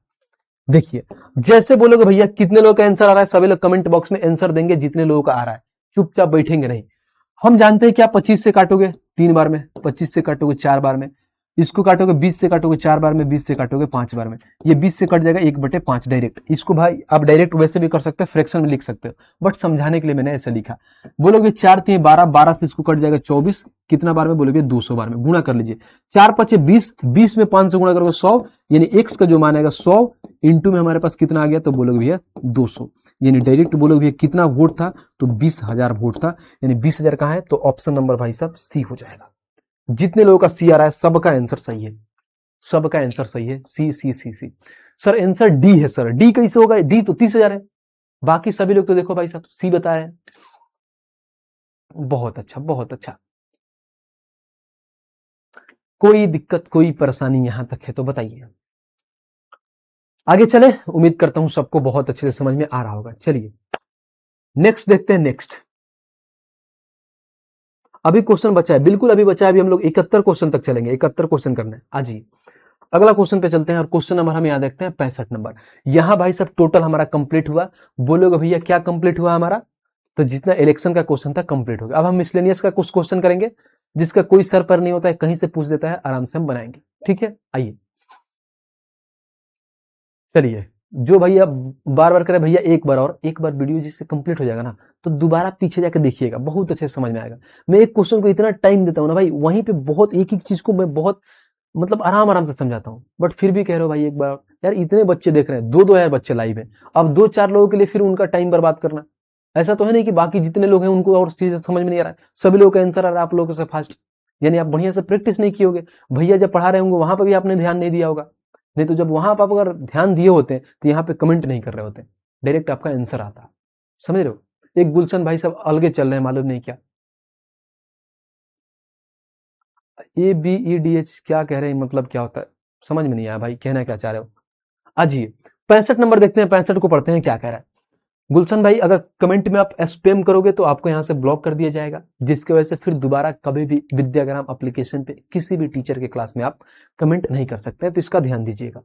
देखिए जैसे बोलोगे भैया कितने लोगों का आंसर आ रहा है, सभी लोग कमेंट बॉक्स में आंसर देंगे जितने लोगों का आ रहा है, चुपचाप बैठेंगे नहीं। हम जानते हैं क्या 25 से काटोगे 3 बार में, 25 से काटोगे 4 बार में, इसको काटोगे 20 से काटोगे 4 बार में, 20 से काटोगे 5 बार में, ये 20 से कट जाएगा 1/5 डायरेक्ट। इसको भाई आप डायरेक्ट वैसे भी कर सकते हो, फ्रैक्शन में लिख सकते हो, बट समझाने के लिए मैंने ऐसे लिखा। बोलोगे 4 3 12, 12 से इसको कट जाएगा 24, कितना बार में, बोलोगे 200 बार में। गुणा कर लीजिए, 4 5 20, 20 में 5 से गुणा करोगे 100, यानी x का जो मान आएगा 100 इंटू में हमारे पास कितना आ गया, तो बोलोगे भैया 200, यानी डायरेक्ट बोलोगे भैया कितना वोट था, तो 20,000 वोट था। यानी 20,000 कहां है, तो ऑप्शन नंबर भाई साहब सी हो जाएगा। जितने लोगों का सी आ रहा है सबका आंसर सही है, सबका आंसर सही है, सी सी सी सी। सर आंसर डी है, सर डी कैसे होगा, डी तो 30,000 है, बाकी सभी लोग तो देखो भाई साहब सी बताए हैं। बहुत अच्छा बहुत अच्छा, कोई दिक्कत कोई परेशानी यहां तक है तो बताइए, आगे चले। उम्मीद करता हूं सबको बहुत अच्छे से समझ में आ रहा होगा। चलिए नेक्स्ट देखते हैं। नेक्स्ट अभी क्वेश्चन बचा है, बिल्कुल अभी बचा है, अभी हम लोग 71 क्वेश्चन तक चलेंगे, 71 क्वेश्चन करना है आज ही। अगला क्वेश्चन पे चलते हैं और क्वेश्चन नंबर हम यहाँ देखते हैं 65 नंबर। यहां भाई सब टोटल हमारा कंप्लीट हुआ। बोलोगे भैया क्या कंप्लीट हुआ हमारा, तो जितना इलेक्शन का क्वेश्चन था कंप्लीट हो गया। अब हम मिसलेनियस का कुछ क्वेश्चन करेंगे जिसका कोई सर पर नहीं होता है, कहीं से पूछ देता है, आराम से हम बनाएंगे। ठीक है आइए, चलिए जो भैया बार बार करे भैया एक बार और, एक बार वीडियो जिससे कंप्लीट हो जाएगा ना, तो दोबारा पीछे जाकर देखिएगा, बहुत अच्छे से समझ में आएगा। मैं एक क्वेश्चन को इतना टाइम देता हूं ना भाई, वहीं पे बहुत एक एक चीज को मैं बहुत मतलब आराम आराम से समझाता हूँ, बट फिर भी कह रहे हो भाई एक बार, यार इतने बच्चे देख रहे हैं, 2-2 हजार बच्चे लाइव है, अब 2-4 लोगों के लिए फिर उनका टाइम बर्बाद करना, ऐसा तो है नहीं कि बाकी जितने लोग हैं उनको और चीजें समझ में नहीं आ रहा है, सभी लोगों का आंसर आ रहा है आप लोगों से फास्ट, यानी आप बढ़िया से प्रैक्टिस नहीं किए होगे। भैया जब पढ़ा रहे होंगे वहां पर भी आपने ध्यान नहीं दिया होगा, नहीं तो जब वहां पर आप अगर ध्यान दिए होते तो यहाँ पे कमेंट नहीं कर रहे होते, डायरेक्ट आपका आंसर आता। समझ रहे हो, एक गुलशन भाई सब अलगे चल रहे हैं, मालूम नहीं क्या ABEDH क्या कह रहे हैं, मतलब क्या होता है समझ में नहीं आया भाई, कहना क्या चाह रहे हो। अजी 65 नंबर देखते हैं, 65 को पढ़ते हैं क्या कह रहा है गुलशन भाई। अगर कमेंट में आप स्पैम करोगे तो आपको यहां से ब्लॉक कर दिया जाएगा, जिसकी वजह से फिर दोबारा कभी भी विद्याग्राम एप्लीकेशन पे किसी भी टीचर के क्लास में आप कमेंट नहीं कर सकते हैं, तो इसका ध्यान दीजिएगा।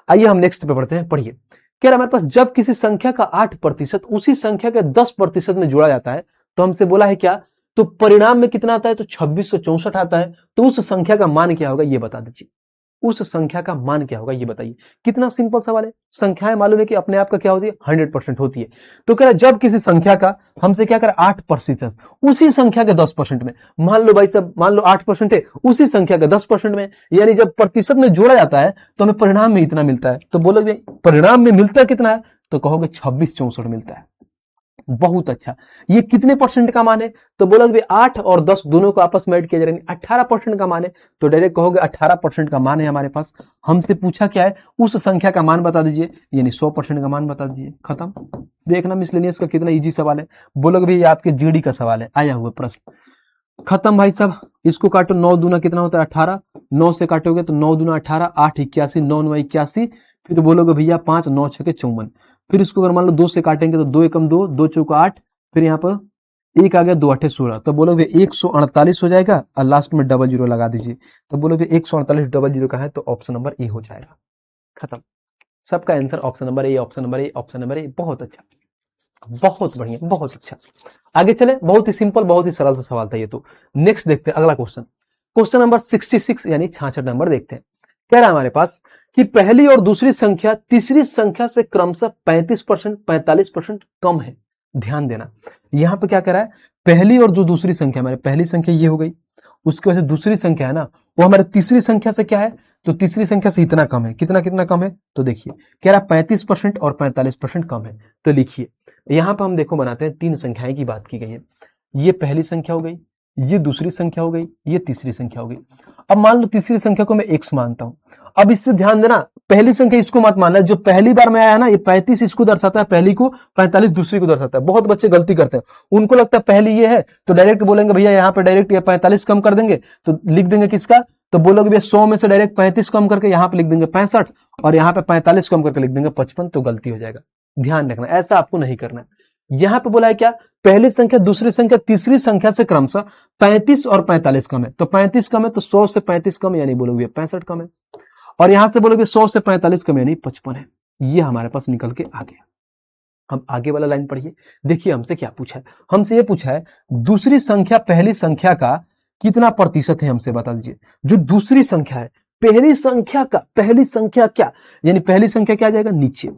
आइए हम नेक्स्ट पे पढ़ते हैं, पढ़िए। कह रहा हमारे पास जब किसी संख्या का 8% उसी संख्या के 10% में जोड़ा जाता है, तो हमसे बोला है क्या, तो परिणाम में कितना आता है, तो 2664 आता है। तो उस संख्या का मान क्या होगा ये बता दीजिए, उस संख्या का मान क्या होगा ये बताइए। कितना सिंपल सवाल है, संख्याएं मालूम है कि अपने आप का क्या होती है 100% होती है। तो कह रहा जब किसी संख्या का हमसे क्या कर 8% उसी संख्या के 10% में, मान लो भाई साहब मान लो 8% है उसी संख्या के 10% में, यानी जब प्रतिशत में जोड़ा जाता है तो हमें परिणाम में इतना मिलता है। तो बोलोगे परिणाम में मिलता कितना है, तो कहोगे 2664 मिलता है। बहुत अच्छा, ये कितने परसेंट का मान है, तो बोला कि 8 और 10 दोनों को आपस में ऐड किया जाएगा 18% का मान है, तो डायरेक्ट कहोगे 18% का मान है हमारे पास। हमसे पूछा क्या है, उस संख्या का मान बता दीजिए, यानी 100% का मान बता दीजिए, खत्म। देखना मिसलेनियस का कितना इजी सवाल है, बोलोगे भी आपके जीडी का सवाल है, आया हुआ प्रश्न, खत्म भाई साहब। इसको काटो, 9 दूना कितना होता है 18, 9 से काटोगे तो 9 दूना 18, 8 81, 9 9 81, फिर बोलोगे भैया 5 9 6 के 54, फिर इसको अगर मान लो 2 से काटेंगे तो 2 एकम 2, 2 चौका 8, फिर यहाँ पर एक आ गया 2 8 16, तो बोलोगे 148 हो जाएगा और लास्ट में डबल जीरो लगा दीजिए, तो बोलोगे 148 डबल जीरो का है, तो ऑप्शन नंबर ए हो जाएगा, खत्म। सबका answer option number A, option number A, option number A. बहुत अच्छा, बहुत बढ़िया, बहुत अच्छा। आगे चले, बहुत ही सिंपल बहुत ही सरल सा सवाल था ये तो। नेक्स्ट देखते हैं अगला क्वेश्चन, क्वेश्चन नंबर 66 यानी 66 नंबर देखते हैं। कह रहा है हमारे पास कि पहली और दूसरी संख्या तीसरी संख्या से क्रमशः 35% 45% कम है। ध्यान देना, यहां पे क्या कह रहा है, पहली और जो दूसरी संख्या, हमारे पहली संख्या ये हो गई उसकी वजह से दूसरी संख्या है ना वो हमारे तीसरी संख्या से क्या है, तो तीसरी संख्या से इतना कम है। कितना कितना कम है, तो देखिए कह रहा 35% और 45% कम है। तो लिखिए यहां पर हम देखो बनाते हैं, तीन संख्याएं की बात की गई है। ये पहली संख्या हो गई, ये दूसरी संख्या हो गई, ये तीसरी संख्या हो गई। अब मान लो तीसरी संख्या को मैं x मानता हूं। अब इससे ध्यान देना, पहली संख्या इसको मत मानना, जो पहली बार में आया ना ये 35 इसको दर्शाता है पहली को, 45 दूसरी को दर्शाता है। बहुत बच्चे गलती करते हैं, उनको लगता है पहली ये है तो डायरेक्ट बोलेंगे भैया यहाँ पे डायरेक्ट ये 45 कम कर देंगे तो लिख देंगे किसका, तो बोलोगे भैया 100 में से डायरेक्ट 35 कम करके यहाँ पे लिख देंगे 65 और यहाँ पे 45 कम करके लिख देंगे 55, तो गलती हो जाएगा। ध्यान रखना ऐसा आपको नहीं करना है। यहां पे बोला है क्या, पहली संख्या दूसरी संख्या तीसरी संख्या से क्रमशः 35 और 45 कम है। तो 35 कम है तो 100 से 35 कम यानी बोलोगे 65 कम है, और यहां से बोलोगे 100 से 45 कम यानी 55 है। ये हमारे पास निकल के आ गया। हम आगे वाला लाइन पढ़िए, देखिए हमसे क्या पूछा है। हमसे ये पूछा है दूसरी संख्या पहली संख्या का कितना प्रतिशत है, हमसे बता दीजिए। जो दूसरी संख्या है पहली संख्या का, पहली संख्या क्या यानी पहली संख्या क्या आ जाएगा नीचे,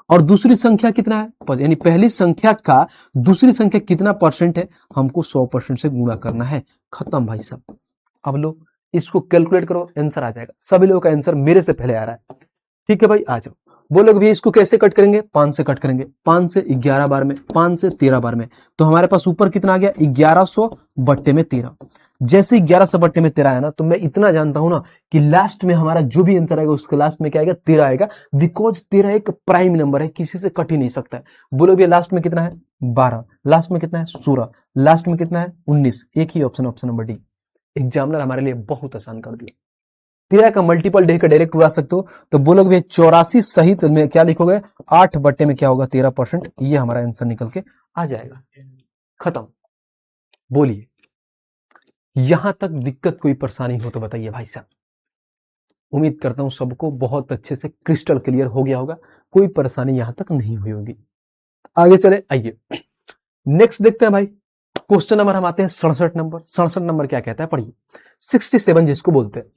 और दूसरी संख्या कितना है, यानी पहली संख्या का दूसरी संख्या कितना परसेंट है, हमको 100% से गुणा करना है। खत्म भाई साहब। अब लो इसको कैलकुलेट करो, आंसर आ जाएगा। सभी लोगों का आंसर मेरे से पहले आ रहा है, ठीक है भाई आ जाओ। बोलोगे भैया इसको कैसे कट करेंगे, 5 से कट करेंगे, 5 से 11 बार में, 5 से 13 बार में, तो हमारे पास ऊपर कितना आ गया 1100 बट्टे में 13। जैसे 1100 बट्टे में 13 है ना, तो मैं इतना जानता हूं ना कि लास्ट में हमारा जो भी आंसर आएगा उसके लास्ट में क्या आएगा 13 आएगा, बिकॉज 13 एक प्राइम नंबर है, किसी से कट ही नहीं सकता है। बोलो भैया लास्ट में कितना है 12, लास्ट में कितना है 16, लास्ट में कितना है 19, एक ही option, option number D. Examiner हमारे लिए बहुत आसान कर दिया। 13 का मल्टीपल डे का डायरेक्ट उड़ा सकते हो, तो बोलोगे भैया 84 सहित में क्या लिखोगे 8 बट्टे में क्या होगा 13%, ये हमारा आंसर निकल के आ जाएगा। खत्म। बोलिए यहां तक दिक्कत कोई परेशानी हो तो बताइए भाई साहब। उम्मीद करता हूं सबको बहुत अच्छे से क्रिस्टल क्लियर हो गया होगा, कोई परेशानी यहां तक नहीं हुई होगी। आगे चले, आइए नेक्स्ट देखते हैं भाई। क्वेश्चन नंबर हम आते हैं 67 नंबर। 67 नंबर क्या कहता है पढ़िए, 67 जिसको बोलते हैं।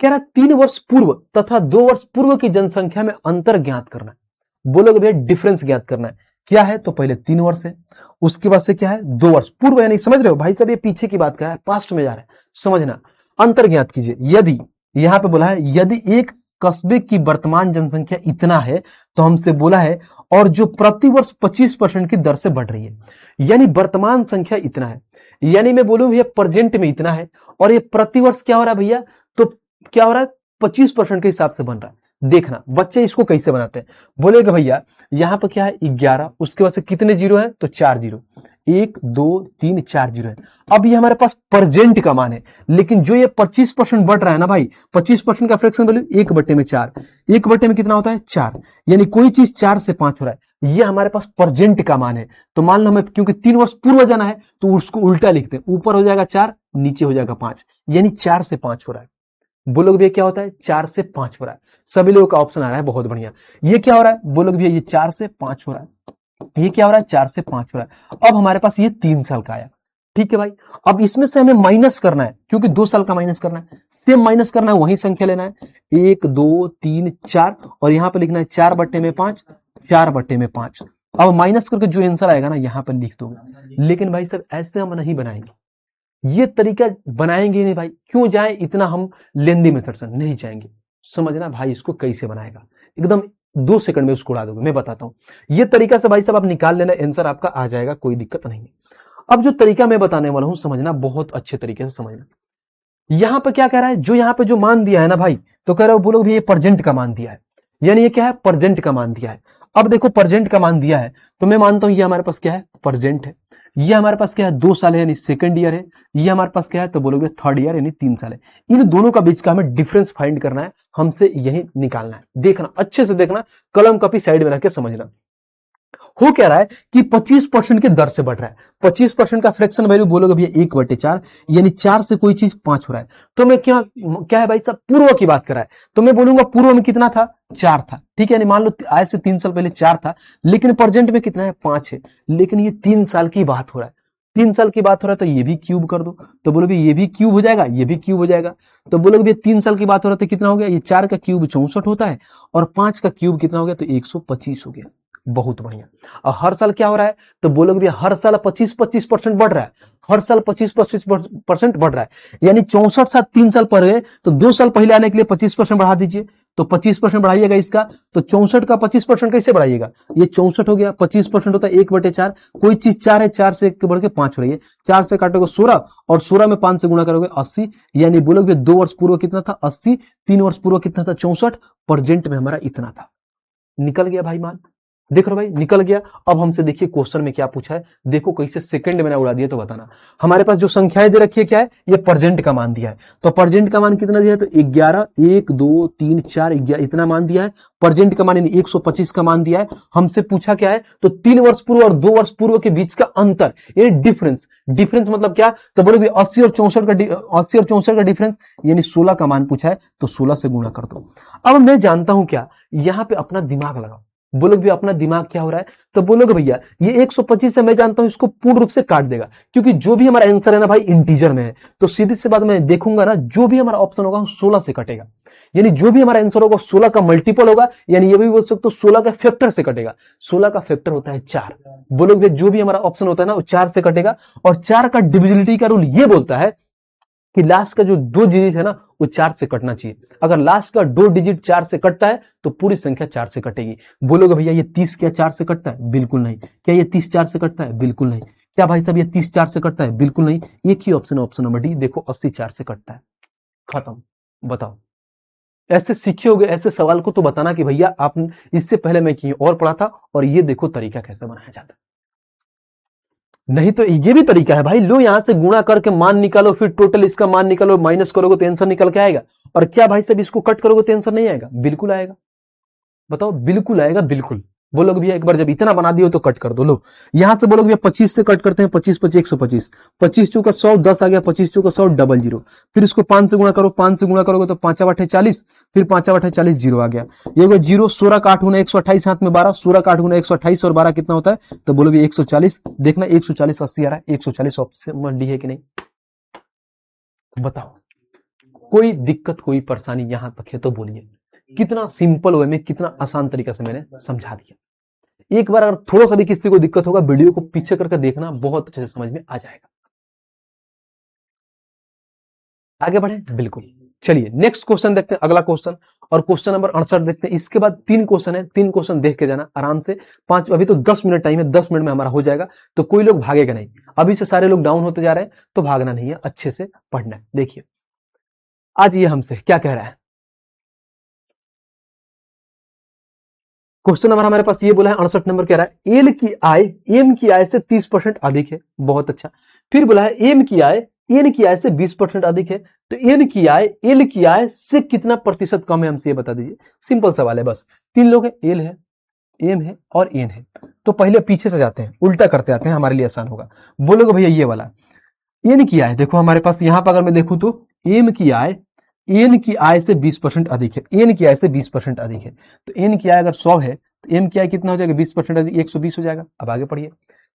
कह रहा 3 वर्ष पूर्व तथा 2 वर्ष पूर्व की जनसंख्या में अंतर ज्ञात करना है। बोलोगे भैया डिफरेंस ज्ञात करना है, क्या है, तो पहले 3 वर्ष है, उसके बाद से क्या है 2 वर्ष पूर्व, यानी समझ रहे हो भाई साहब ये पीछे की बात का है, पास्ट में जा रहा है, समझना। अंतर ज्ञात कीजिए, यदि यहां पे बोला है यदि एक कस्बे की वर्तमान जनसंख्या इतना है, तो हमसे बोला है और जो प्रति वर्ष 25% की दर से बढ़ रही है, यानी वर्तमान संख्या इतना है, यानी मैं बोलूं भैया प्रेजेंट में इतना है, और ये प्रति वर्ष क्या हो रहा है भैया, तो क्या हो रहा है 25% के हिसाब से बन रहा है। देखना बच्चे इसको कैसे बनाते हैं, बोलेगा भैया यहां पर क्या है 11, उसके बाद से कितने जीरो है, तो 4 जीरो, 1 2 3 4 जीरो है। अब ये हमारे पास प्रेजेंट का मान है, लेकिन जो ये 25% बढ़ रहा है ना भाई, 25% का फ्रैक्शन वैल्यू 1 बट्टे में 4, 1 बट्टे में कितना होता है 4, यानी कोई चीज 4 से 5 हो रहा है, ये हमारे पास प्रेजेंट का मान है। तो मान लो हमें क्योंकि 3 वर्ष पूर्व जाना है तो उसको उल्टा लिखते हैं, ऊपर हो जाएगा 4 नीचे हो जाएगा 5, यानी 4 से 5 हो रहा है। बोलोगे भैया क्या होता है 4 से 5 हो रहा है। सभी लोगों का ऑप्शन आ रहा है, बहुत बढ़िया। ये क्या हो रहा है, बोलोगे भैया ये 4 से 5 हो रहा है, ये क्या हो रहा है 4 से 5 हो रहा है। अब हमारे पास ये 3 साल का आया, ठीक है भाई। अब इसमें से हमें माइनस करना है, क्योंकि 2 साल का माइनस करना है, सेम माइनस करना है, वही संख्या लेना है 1 2 3 4, और यहां पर लिखना है 4 बट्टे में 5, 4 बट्टे में 5। अब माइनस करके जो आंसर आएगा ना यहां पर लिख दोगे। लेकिन भाई साहब ऐसे हम नहीं बनाएंगे, ये तरीका बनाएंगे नहीं भाई, क्यों जाए इतना हम लेंदी मेथड से नहीं जाएंगे। समझना भाई इसको कैसे बनाएगा, एकदम 2 सेकंड में उसको उड़ा दोगे, मैं बताता हूं। ये तरीका से भाई साहब आप निकाल लेना, आंसर आपका आ जाएगा, कोई दिक्कत नहीं है। अब जो तरीका मैं बताने वाला हूं समझना, बहुत अच्छे तरीके से समझना। यहां पर क्या कह रहा है, जो यहां पे जो मान दिया है ना भाई, तो कह रहा है बोलो भी ये प्रेजेंट का मान दिया है, यानी ये क्या है प्रेजेंट का मान दिया है। अब देखो प्रेजेंट का मान दिया है, तो मैं मानता हूं ये हमारे पास क्या है प्रेजेंट है, ये हमारे पास क्या है 2 साल है यानी सेकंड ईयर है, ये हमारे पास क्या है तो बोलोगे थर्ड ईयर यानी 3 साल है। इन दोनों का बीच का हमें डिफरेंस फाइंड करना है, हमसे यही निकालना है। देखना अच्छे से देखना, कलम कॉपी साइड में रख के समझना। हो क्या रहा है कि 25% के दर से बढ़ रहा है, 25% का फ्रैक्शन वैल्यू बोलोगे भैया 1/4, यानी 4 से कोई चीज 5 हो रहा है। तो मैं क्या क्या है भाई साहब पूर्व की बात कर रहा है, तो मैं बोलूंगा पूर्व में कितना था 4 था, ठीक है, यानी मान लो आज से 3 साल पहले 4 था, लेकिन प्रेजेंट में कितना है 5 है, लेकिन ये 3 साल की बात हो रहा है, 3 साल की बात हो रहा है, तो ये भी क्यूब कर दो, तो बोलोगे ये भी क्यूब हो जाएगा, ये भी क्यूब हो जाएगा। तो बोलोगे भैया 3 साल की बात हो रहा है तो कितना हो गया, ये 4 का क्यूब 64 होता है, और 5 का क्यूब कितना हो गया तो 125 हो गया। बहुत बढ़िया। और हर साल क्या हो रहा है, तो बोलोगे भैया हर साल 25-25% बढ़ रहा है, हर साल 25-25% बढ़ रहा है, यानी 64 साल 3 साल पढ़ गए तो 2 साल पहले आने के लिए 25% बढ़ा दीजिए, तो 25% बढ़ाइएगा इसका, तो 64 का 25% कैसे बढ़ाइएगा, ये 64 हो गया, 25% होता है 1/4, कोई चीज 4 है, 4 से 1 बढ़ के 5 हो रही है, 4 से काटोगे 16 और 16 में 5 से गुणा करोगे 80, यानी बोलोगे 2 वर्ष पूर्व कितना था 80, 3 वर्ष पूर्व कितना था 64, प्रेजेंट में हमारा इतना था। निकल गया भाई मान, देख रहे हो भाई निकल गया। अब हमसे देखिए क्वेश्चन में क्या पूछा है, देखो कैसे सेकंड में ना उड़ा दिया तो बताना। हमारे पास जो संख्याएं दे रखी है क्या है, ये प्रेजेंट का मान दिया है, तो प्रेजेंट का मान कितना दिया है, तो 11, 1 2 3 4 11 इतना मान दिया है, प्रेजेंट का मान यानी 125 का मान दिया है। हमसे पूछा क्या है, तो 3 वर्ष पूर्व और 2 वर्ष पूर्व के बीच का अंतर, ये डिफरेंस, डिफरेंस मतलब क्या, तो बोलोगे 80 और 64 का डिफरेंस, यानी 16 का मान पूछा है, तो 16 से गुणा कर दो। अब मैं जानता हूं क्या, यहां पे अपना दिमाग लगाओ, बोलोगे भैया अपना दिमाग क्या हो रहा है, तो बोलोगे भैया ये 125 से मैं जानता हूं इसको पूर्ण रूप से काट देगा, क्योंकि जो भी हमारा आंसर है ना भाई इंटीजर में है, तो सीधी सी बात मैं देखूंगा ना, जो भी हमारा ऑप्शन होगा 16 से कटेगा, यानी जो भी हमारा आंसर होगा 16 का मल्टीपल होगा, यानी ये भी बोल सकते हो 16 का फैक्टर से कटेगा, 16 का फैक्टर होता है 4। बोलोगे जो भी हमारा ऑप्शन होता है ना वो 4 से कटेगा, और 4 का डिविजिबिलिटी का रूल ये बोलता है कि लास्ट का जो 2 डिजिट है ना वो 4 से कटना चाहिए, अगर लास्ट का 2 डिजिट 4 से कटता है तो पूरी संख्या 4 से कटेगी। बोलोगे भैया ये 30 क्या 4 से कटता है, बिल्कुल नहीं। क्या ये 30 4 से कटता है, बिल्कुल नहीं। क्या भाई साहब ये 30 4 से कटता है, बिल्कुल नहीं। एक ही ऑप्शन है, ऑप्शन नंबर डी, देखो 80 4 से कटता है, खत्म। बताओ, ऐसे सीखे होगे ऐसे सवाल को तो बताना कि भैया आप इससे पहले मैं कहीं और पढ़ा था और ये देखो तरीका कैसे बनाया जाता है, नहीं तो ये भी तरीका है भाई, लो यहां से गुणा करके मान निकालो, फिर टोटल इसका मान निकालो, माइनस करोगे तो आंसर निकल के आएगा। और क्या भाई साहब इसको कट करोगे तो आंसर नहीं आएगा, बिल्कुल आएगा। बताओ, बिल्कुल आएगा, बिल्कुल। बोलोगे भैया एक बार जब इतना बना दियो तो कट कर दो, लो यहां से बोलोगे भैया 25 से कट करते हैं, 25 25 125, 25 चौका 100, 10 आ गया, 25 चौका 100 00, फिर इसको 5 से गुणा करो, 5 से गुणा करोगे तो 5 8 40, फिर 5 8 40 जीरो आ गया, ये होगा जीरो। 16 का 8 गुना 128, हाथ में 12, 16 का 8 गुना 128 और 12 कितना होता है, तो बोलोगे 140। देखना 140 80 आ रहा है, 140 ऑप्शन डी है कि नहीं, बताओ। कोई दिक्कत कोई परेशानी यहां तक है तो बोलिए, कितना सिंपल वे में कितना आसान तरीका से मैंने समझा दिया। एक बार अगर थोड़ा सा भी किसी को दिक्कत होगा वीडियो को पीछे करके देखना, बहुत अच्छे से समझ में आ जाएगा। आगे बढ़े, बिल्कुल। चलिए नेक्स्ट क्वेश्चन देखते हैं, अगला क्वेश्चन, और क्वेश्चन नंबर 68 देखते हैं। इसके बाद 3 क्वेश्चन है, 3 क्वेश्चन देख के जाना आराम से। 5 अभी तो 10 मिनट टाइम है, 10 मिनट में हमारा हो जाएगा, तो कोई लोग भागेगा नहीं। अभी से सारे लोग डाउन होते जा रहे हैं तो भागना नहीं है, अच्छे से पढ़ना है। देखिए आज ये हमसे क्या कह रहा है, क्वेश्चन नंबर हमारे पास ये बोला है 68 नंबर कह रहा है एल की आय एम की आय से 30% अधिक है, बहुत अच्छा। फिर बोला है एम की आय एन की आय से 20% अधिक है, तो एन की आय एल की आय से कितना प्रतिशत कम है, हमसे ये बता दीजिए। सिंपल सवाल है, बस 3 लोग हैं, एल है, एम है और एन है। तो पहले पीछे से जाते हैं, उल्टा करते आते हैं, हमारे लिए आसान होगा। बोलोगे भैया ये वाला एन की आय, देखो हमारे पास यहां पर अगर मैं देखूं तो एम की आय एन की आय से 20% अधिक है, एन की आय से 20% अधिक है, तो एन की आय अगर 100 है तो एम की आय कितना हो जाएगा, 20% अधिक, 120 हो जाएगा। अब आगे पढ़िए।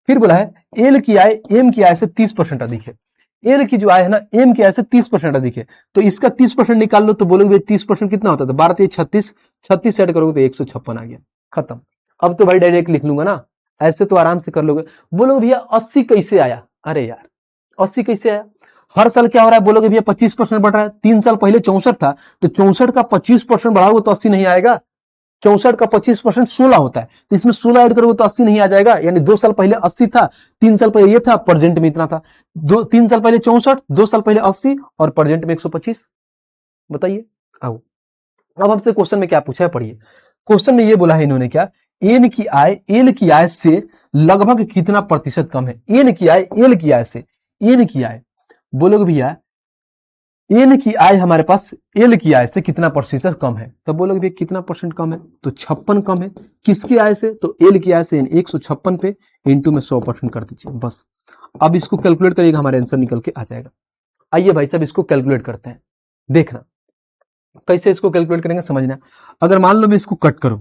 फिर बोला है एल की आय एम की आय से 30% अधिक है, एल की जो आय है ना एम की आय से 30% अधिक है, तो इसका 30% निकाल लो, तो बोलोगे 30% कितना होता है, 12 36, 36 ऐड करोगे तो 156 आ गया, खत्म। अब तो भाई डायरेक्ट लिख लूंगा ना, ऐसे तो आराम से कर लोगे। बोलोगे भैया 80 कैसे आया, अरे यार 80 कैसे आया, हर साल क्या हो रहा है, बोलोगे भैया 25% बढ़ रहा है। 3 साल पहले 64 था, तो 64 का 25% बढ़ाओगे तो 80 नहीं आएगा। 64 का 25% 16 होता है, तो इसमें 16 ऐड करोगे तो 80 नहीं आ जाएगा। यानी 2 साल पहले 80 था, 3 साल पहले ये था, प्रेजेंट में इतना था। 3 साल पहले 64, 2 साल पहले 80 और प्रेजेंट में 125। बताइए। आओ अब हमसे क्वेश्चन में क्या पूछा है, पढ़िए। क्वेश्चन में ये बोला है इन्होंने क्या, एन की आय एल की आय से लगभग कितना प्रतिशत कम है, एन की आय एल की आय से, एन की आय बोलोगे भैया एन की आय हमारे पास एल की आय से कितना प्रतिशत कम है, तो बोलोगे भैया कितना परसेंट कम है, तो 56 कम है। किसकी आय से, तो एल की आय से 156 पे इंटू में 100% कर दीजिए, बस। अब इसको कैलकुलेट करिएगा, हमारा आंसर निकल के आ जाएगा। आइए भाई साहब इसको कैलकुलेट करते हैं, देखना कैसे इसको कैलकुलेट करेंगे, समझना। अगर मान लो मैं इसको कट करूं,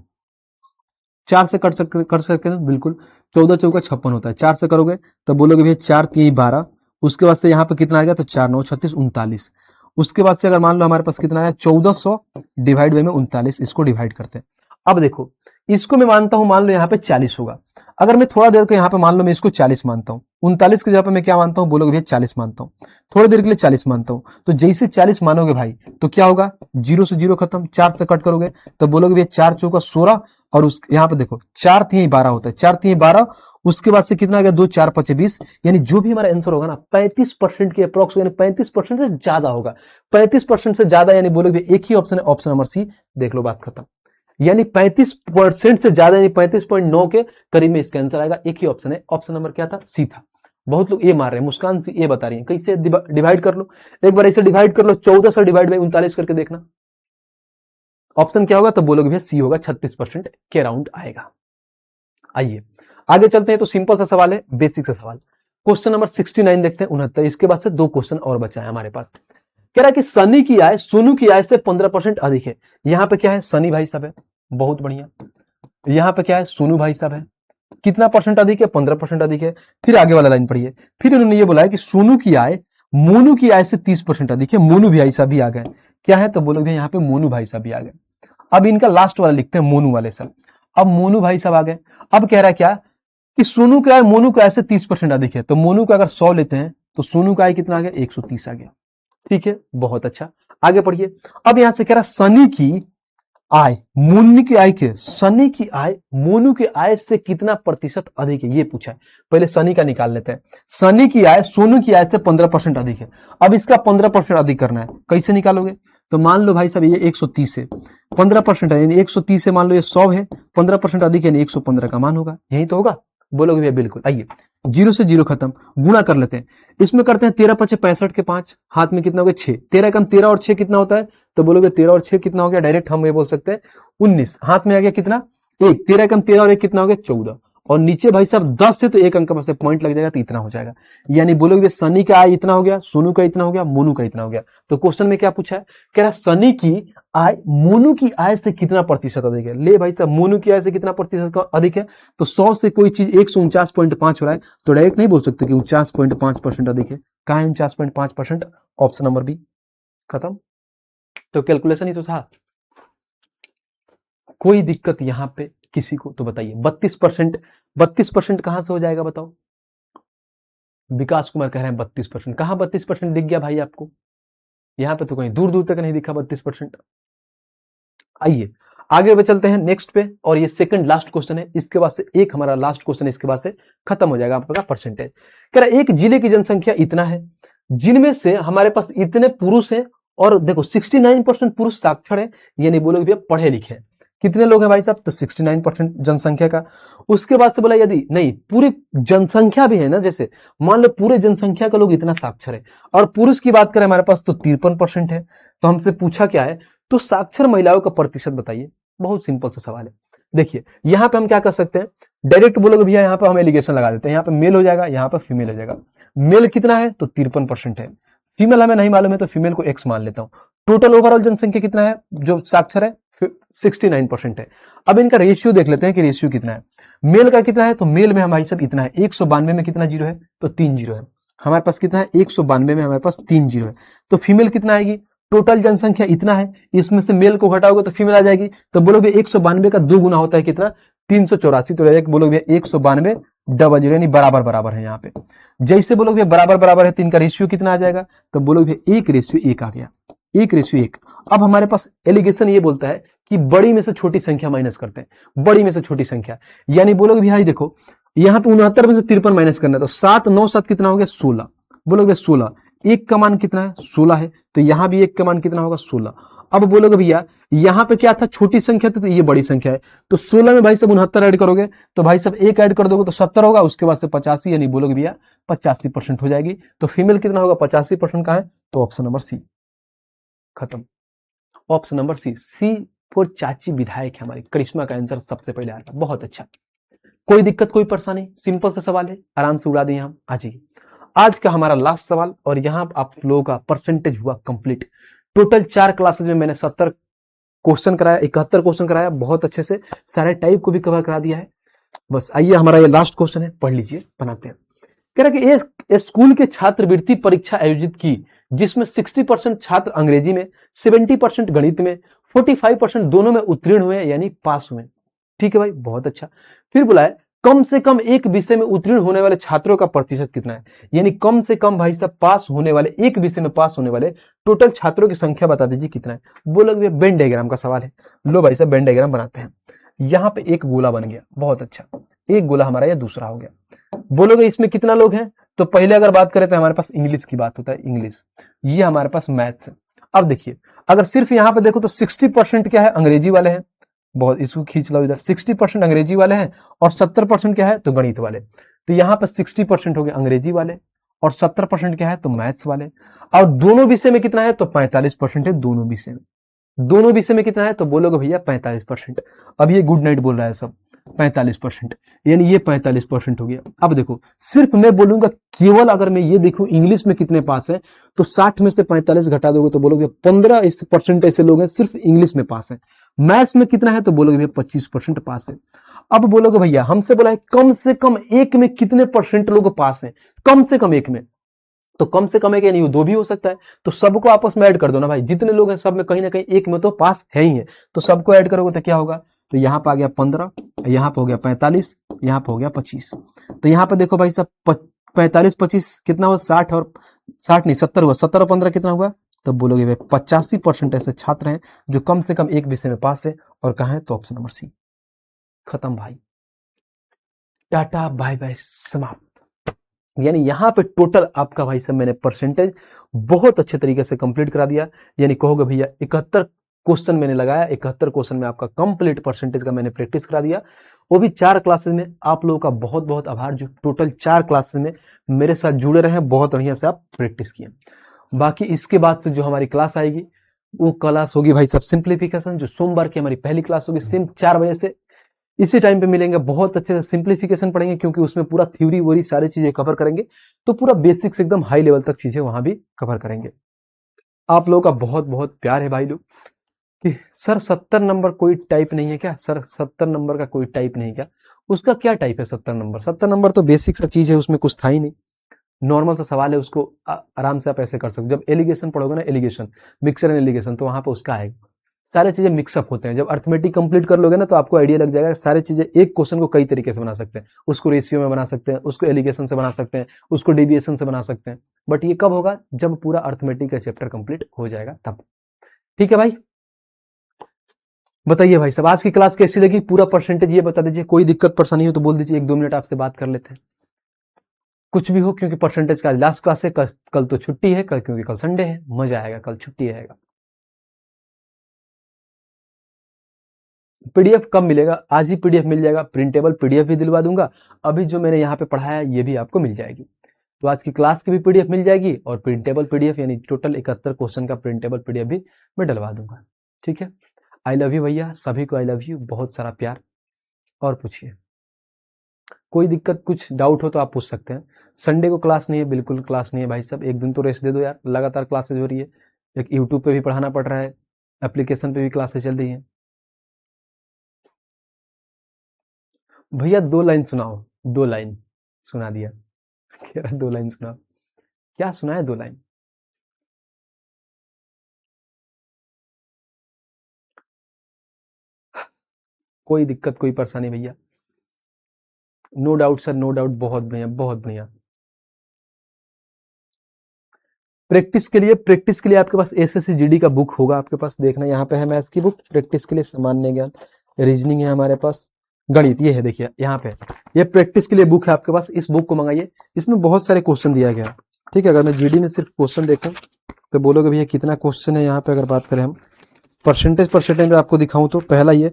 4 से कर सकते हैं, बिल्कुल। 14 चौका 56 होता है, 4 से करोगे तो बोलोगे भैया 4 3 12, उसके बाद से यहाँ पे कितना आएगा, तो 4 9 36 39। उसके बाद से अगर मान लो हमारे पास कितना आया 1400 डिवाइड बाई में 39, इसको डिवाइड करते हैं। अब देखो इसको मैं मानता हूं, मान लो यहाँ पे 40 होगा। अगर मैं थोड़ा देर के यहाँ पे मान लो मैं इसको 40 मानता हूँ, 39 की जगह पे मैं क्या मानता हूँ, बोलोगे भैया 40 मानता हूँ, थोड़ी देर के लिए 40 मानता हूँ। तो जैसे 40 मानोगे भाई तो क्या होगा, 0 से 0 खत्म, 4 से कट करोगे तो बोलोगे भैया 4 चौका 16, और उस यहाँ पे देखो 4 3 12 होता है, 4 3 12, उसके बाद से कितना आ गया, 2 4 5 20, यानी जो भी हमारा आंसर होगा ना 35% के अप्रोक्स, यानी 35% से ज्यादा होगा। 35% से ज्यादा यानी बोलोगे एक ही ऑप्शन है, ऑप्शन नंबर सी। देख लो बात खत्म। यानी 35% से ज्यादा यानी 35.9 के करीब में इसका आंसर आएगा। एक ही ऑप्शन है, ऑप्शन नंबर क्या था, सी था। बहुत लोग ए मार रहे हैं, मुस्कान सी ए बता रही है। कैसे डिवाइड कर लो, एक बार ऐसे डिवाइड कर लो, 14 से डिवाइड बाई 39 करके देखना ऑप्शन क्या होगा, तो बोलोगे भैया सी होगा, 36% के अराउंड आएगा। आइए आगे चलते हैं। तो सिंपल सा सवाल है, बेसिक सा सवाल। क्वेश्चन नंबर 69 देखते हैं, 69। इसके बाद से 2 क्वेश्चन और बचा है हमारे पास। कह रहा है कि सनी की आय सोनू की आय से 15% अधिक है। यहां पे क्या है, सनी भाई साहब है, बहुत बढ़िया। यहां पे क्या है, सोनू भाई साहब है, कितना परसेंट अधिक है, 15% अधिक है। फिर आगे वाला लाइन पढ़िए, फिर उन्होंने ये बोला है कि सोनू की आय मोनू की आय से 30% अधिक है। मोनू भाई साहब भी आ गए, क्या है, तो बोलोगे यहाँ पे मोनू भाई साहब भी आ गए। अब इनका लास्ट वाला लिखते हैं, मोनू वाले सब। अब मोनू भाई साहब आ गए। अब कह रहा है क्या कि सोनू का आय मोनू का आय से 30% अधिक है। तो मोनू का अगर 100 लेते हैं तो सोनू का आय कितना आ गया, 130 आ गया। ठीक है, बहुत अच्छा। आगे पढ़िए। अब यहां से कह रहा सनी की आय मोनू की आय के, सनी की आय मोनू की आय से कितना प्रतिशत अधिक है, ये पूछा है। पहले सनी का निकाल लेते हैं। सनी की आय सोनू की आय से 15% अधिक है। अब इसका 15% अधिक करना है, कैसे निकालोगे, तो मान लो भाई साहब ये 130 है, 15% है, यानी 130 से मान लो ये 100 है, 15% अधिक है, यानी 115 का मान होगा। यही तो होगा, बोलोगे भैया बिल्कुल। आइए 0 से 0 खत्म, गुणा कर लेते हैं। इसमें करते हैं 13 5 65 के 5, हाथ में कितना हो गया 6, 13 कम 13 और 6 कितना होता है, तो बोलोगे 13 और 6 कितना हो गया, डायरेक्ट हम ये बोल सकते हैं 19। हाथ में आ गया कितना, 1, 13 कम 13 और 1 कितना हो गया 14, और नीचे भाई साहब 10 से तो एक अंक बस पॉइंट लग जाएगा, तो इतना हो जाएगा। यानी बोलोगे सनी का आय इतना हो गया, सोनू का इतना हो गया, मोनू का इतना हो गया। तो क्वेश्चन में क्या पूछा है, कह रहा सनी की आय मोनू की आय से कितना प्रतिशत अधिक है। ले भाई साहब, मोनू की आय से कितना प्रतिशत का अधिक है, तो 100 से कोई चीज 149.5 हो रहा है, तो डायरेक्ट नहीं बोल सकते कि 49.5% अधिक है। कहां है 49.5%, ऑप्शन नंबर बी। खत्म। तो कैलकुलेशन ही तो था, कोई दिक्कत यहां पे किसी को तो बताइए। 32%, 32% कहां से हो जाएगा बताओ। विकास कुमार कह रहे हैं 32%, कहां 32% दिख गया भाई आपको, यहां पे तो कहीं दूर दूर तक नहीं दिखा 32%। आइए आगे बढ़ चलते हैं नेक्स्ट पे, और ये सेकंड लास्ट क्वेश्चन है। इसके बाद से एक हमारा लास्ट क्वेश्चन, इसके बाद से खत्म हो जाएगा आपका परसेंटेज। कह रहा है एक जिले की जनसंख्या इतना है, जिनमें से हमारे पास इतने पुरुष हैं, और देखो 69% पुरुष साक्षर है, यानी बोलोगे भैया पढ़े लिखे हैं। कितने लोग हैं भाई साहब, तो 69% जनसंख्या का। उसके बाद से बोला यदि नहीं पूरी जनसंख्या भी है ना, जैसे मान लो पूरे जनसंख्या का लोग इतना साक्षर है, और पुरुष की बात करें हमारे पास तो 53% है। तो हमसे पूछा क्या है, तो साक्षर महिलाओं का प्रतिशत बताइए। बहुत सिंपल सा सवाल है। देखिए यहां पे हम क्या कर सकते हैं, डायरेक्ट बोलोगे भैया यहाँ पे हम एलिगेशन लगा देते हैं, यहाँ पे मेल हो जाएगा, यहाँ पे फीमेल हो जाएगा। मेल कितना है, तो 53% है। फीमेल हमें नहीं मालूम है, तो फीमेल को एक्स मान लेता हूं। टोटल ओवरऑल जनसंख्या कितना है जो साक्षर है, 69% है। अब इनका रेशियो देख लेते हैं कि रेशियो कितना है। मेल का कितना है, तो मेल में हमारी सब इतना है, 192 में कितना जीरो है, तो 3 जीरो है। हमारे पास कितना है, 192 में हमारे पास 3 जीरो है। तो फीमेल कितना आएगी, टोटल जनसंख्या इतना है, इसमें से मेल को घटाओगे तो फीमेल आ जाएगी। तो बोलोगे 192 का 2 गुना होता है कितना, 384। तो डायरेक्ट बोलोगे 192 डबल जीरो, यानी बराबर बराबर है। यहाँ पे जैसे बोलोगे बराबर बराबर है, तो इनका रेशियो कितना आ जाएगा, तो बोलोगे 1:1 आ गया, 1:1। अब हमारे पास एलिगेशन ये बोलता है कि बड़ी में से छोटी संख्या माइनस करते हैं, बड़ी में से छोटी संख्या, यानी बोलोगे भाई देखो यहाँ पे 69 में से 53 माइनस करना है, तो 7 9 7 कितना हो गया 16, बोलोगे 16। एक का मान कितना है 16 है, तो यहां भी एक का मान कितना होगा 16। अब बोलोगे भैया यहां पे क्या था, छोटी संख्या थी, तो ये बड़ी संख्या है, तो 16 में भाई सब 69 ऐड करोगे, तो भाई सब एक ऐड कर दोगे तो 70 होगा, उसके बाद से 85, यानी बोलोगे भैया 85% हो जाएगी। तो फीमेल कितना होगा 85% का है, तो ऑप्शन नंबर सी। खत्म। Option number C, C for चाची विधायक है हमारी, करिश्मा का आंसर सबसे पहले आ रहा। बहुत अच्छा, कोई दिक्कत कोई परेशानी, सिंपल सा सवाल है, आराम से उड़ा दिए हम। आ जाइए आज का हमारा लास्ट सवाल, और यहां आप लोगों का परसेंटेज हुआ कंप्लीट। टोटल 4 क्लासेज में मैंने 70 क्वेश्चन कराया, 71 क्वेश्चन कराया, बहुत अच्छे से सारे टाइप को भी कवर करा दिया है। बस आइए हमारा ये लास्ट क्वेश्चन है, पढ़ लीजिए, बनाते हैं। कह रहा है कि एक स्कूल के छात्रवृत्ति परीक्षा आयोजित की, जिसमें 60% छात्र अंग्रेजी में, 70% गणित में, 45% दोनों में उत्तीर्ण हुए यानी पास हुए। ठीक है भाई, बहुत अच्छा। फिर बोला है कम से कम एक विषय में उत्तीर्ण होने वाले छात्रों का प्रतिशत कितना है, यानी कम से कम भाई साहब पास होने वाले, एक विषय में पास होने वाले टोटल छात्रों की संख्या बता दीजिए कितना है। बोलो भैया वेन डायग्राम का सवाल है। लो भाई साहब वेन डायग्राम बनाते हैं। यहाँ पे एक गोला बन गया, बहुत अच्छा। एक गोला हमारा, यह दूसरा हो गया। बोलोगे इसमें कितना लोग हैं, तो पहले अगर बात करें तो हमारे पास इंग्लिश की बात होता है, इंग्लिश। ये हमारे पास मैथ है। अब देखिए अगर सिर्फ यहाँ पे देखो तो 60% क्या है, अंग्रेजी वाले हैं। बहुत, इसको खींच लो इधर। 60% अंग्रेजी वाले हैं और 70% क्या है, तो गणित वाले। तो यहाँ पर 60% हो गए अंग्रेजी वाले और 70% क्या है, तो मैथ्स वाले। और दोनों विषय में कितना है, तो 45% है दोनों विषय में। दोनों विषय में कितना है, तो बोलोगे भैया 45%। अब ये गुड नाइट बोल रहा है सब, 45%, यानी ये 45% हो गया। अब देखो सिर्फ मैं बोलूंगा, केवल अगर मैं ये देखूं इंग्लिश में कितने पास है, तो 60 में से 45 घटा दोगे तो बोलोगे 15% ऐसे लोग हैं सिर्फ इंग्लिश में पास है। मैथ्स में कितना है, तो बोलोगे भैया 25% पास है। अब बोलोगे भैया हमसे बोला है कम से कम एक में कितने परसेंट लोग पास हैं, कम से कम एक में। तो कम से कम है कि नहीं, दो भी हो सकता है। तो सबको आपस में ऐड कर दो ना भाई, जितने लोग हैं सब में कहीं ना कहीं एक में तो पास है ही है। तो सबको ऐड करोगे तो क्या होगा, तो यहाँ पे आ गया 15, यहाँ पे हो गया 45, यहाँ पे हो गया 25। तो यहाँ पे देखो भाई साहब 45 25 कितना हुआ, 60 और 60 नहीं 70 हुआ, 70 और 15 कितना हुआ, तो बोलोगे भाई 85% ऐसे छात्र हैं जो कम से कम एक विषय में पास है। और कहा है, तो ऑप्शन नंबर सी। खत्म भाई, टाटा बाय बाय, समाप्त। यानी यहां पे टोटल आपका भाई साहब मैंने परसेंटेज बहुत अच्छे तरीके से कंप्लीट करा दिया। यानी कहोगे भैया 71 क्वेश्चन मैंने लगाया, 71 क्वेश्चन में आपका कंप्लीट परसेंटेज का मैंने प्रैक्टिस करा दिया, वो भी 4 क्लासेस में। आप लोगों का बहुत बहुत आभार जो टोटल 4 क्लासेस में मेरे साथ जुड़े रहे, बहुत बढ़िया से आप प्रैक्टिस किए। बाकी इसके बाद से जो हमारी क्लास आएगी, वो क्लास होगी भाई साहब सिंप्लीफिकेशन, जो सोमवार की हमारी पहली क्लास होगी, सेम 4 बजे से इसी टाइम पे मिलेंगे। बहुत अच्छे से सिंप्लीफिकेशन पढ़ेंगे क्योंकि उसमें पूरा थ्योरी वोरी सारी चीजें कवर करेंगे। तो पूरा बेसिक्स एकदम हाई लेवल तक चीजें वहां भी कवर करेंगे। आप लोगों का बहुत बहुत प्यार है भाई लोग कि सर 70 नंबर कोई टाइप नहीं है क्या, सर 70 नंबर का कोई टाइप नहीं क्या। उसका क्या टाइप है 70 नंबर, 70 नंबर तो बेसिक सा चीज है, उसमें कुछ था ही नहीं। नॉर्मल सा सवाल है, उसको आराम से आप ऐसे कर सकते हो। जब एलिगेशन पढ़ोगे ना, एलिगेशन, मिक्सर एंड एलिगेशन, तो वहां पे उसका आएगा। सारी चीजें मिक्सअप होते हैं। जब अर्थमेटिक कंप्लीट कर लोगे ना, तो आपको आइडिया लग जाएगा सारी चीजें एक क्वेश्चन को कई तरीके से बना सकते हैं। उसको रेशियो में बना सकते हैं, उसको एलिगेशन से बना सकते हैं, उसको डेविएशन से बना सकते हैं। बट ये कब होगा, जब पूरा अर्थमेटिक का चैप्टर कंप्लीट हो जाएगा तब। ठीक है भाई, बताइए भाई साहब आज की क्लास कैसी लगी, पूरा परसेंटेज ये बता दीजिए। कोई दिक्कत परेशानी हो तो बोल दीजिए, 1 2 मिनट आपसे बात कर लेते हैं। कुछ भी हो, क्योंकि परसेंटेज का लास्ट क्लास है। कल तो छुट्टी है, कल क्योंकि कल संडे है, मजा आएगा, कल छुट्टी रहेगा। पीडीएफ कब मिलेगा, आज ही पीडीएफ मिल जाएगा। प्रिंटेबल पीडीएफ भी दिलवा दूंगा। अभी जो मैंने यहाँ पे पढ़ाया ये भी आपको मिल जाएगी। तो आज की क्लास की भी पीडीएफ मिल जाएगी और प्रिंटेबल पीडीएफ यानी टोटल 71 क्वेश्चन का प्रिंटेबल पीडीएफ भी मैं डलवा दूंगा। ठीक है, आई लव यू भैया, सभी को आई लव यू, बहुत सारा प्यार। और पूछिए, कोई दिक्कत कुछ डाउट हो तो आप पूछ सकते हैं। संडे को क्लास नहीं है, बिल्कुल क्लास नहीं है भाई साहब, एक दिन तो रेस्ट दे दो यार, लगातार क्लासेज हो रही है। एक यूट्यूब पे भी पढ़ाना पड़ रहा है, एप्लीकेशन पे भी क्लासेस चल रही है। भैया 2 लाइन सुनाओ, 2 लाइन सुना दिया। कह रहा 2 लाइन सुनाओ, क्या सुना है 2 लाइन। कोई दिक्कत कोई परेशानी भैया, no doubt sir, no doubt, बहुत बढ़िया बहुत बढ़िया। प्रैक्टिस के लिए आपके पास एसएससी जीडी का बुक होगा आपके पास, देखना यहाँ पे है मैथ्स की बुक, प्रैक्टिस के लिए सामान्य ज्ञान, रीजनिंग है हमारे पास, गणित ये है देखिए यहाँ पे। ये प्रैक्टिस के लिए बुक है आपके पास, इस बुक को मंगाइए। इसमें बहुत सारे क्वेश्चन दिया गया है। ठीक है, अगर मैं जीडी में सिर्फ क्वेश्चन देखूं तो बोलोगे भैया कितना क्वेश्चन है। यहाँ पे अगर बात करें हम परसेंटेज में आपको दिखाऊं तो पहला ये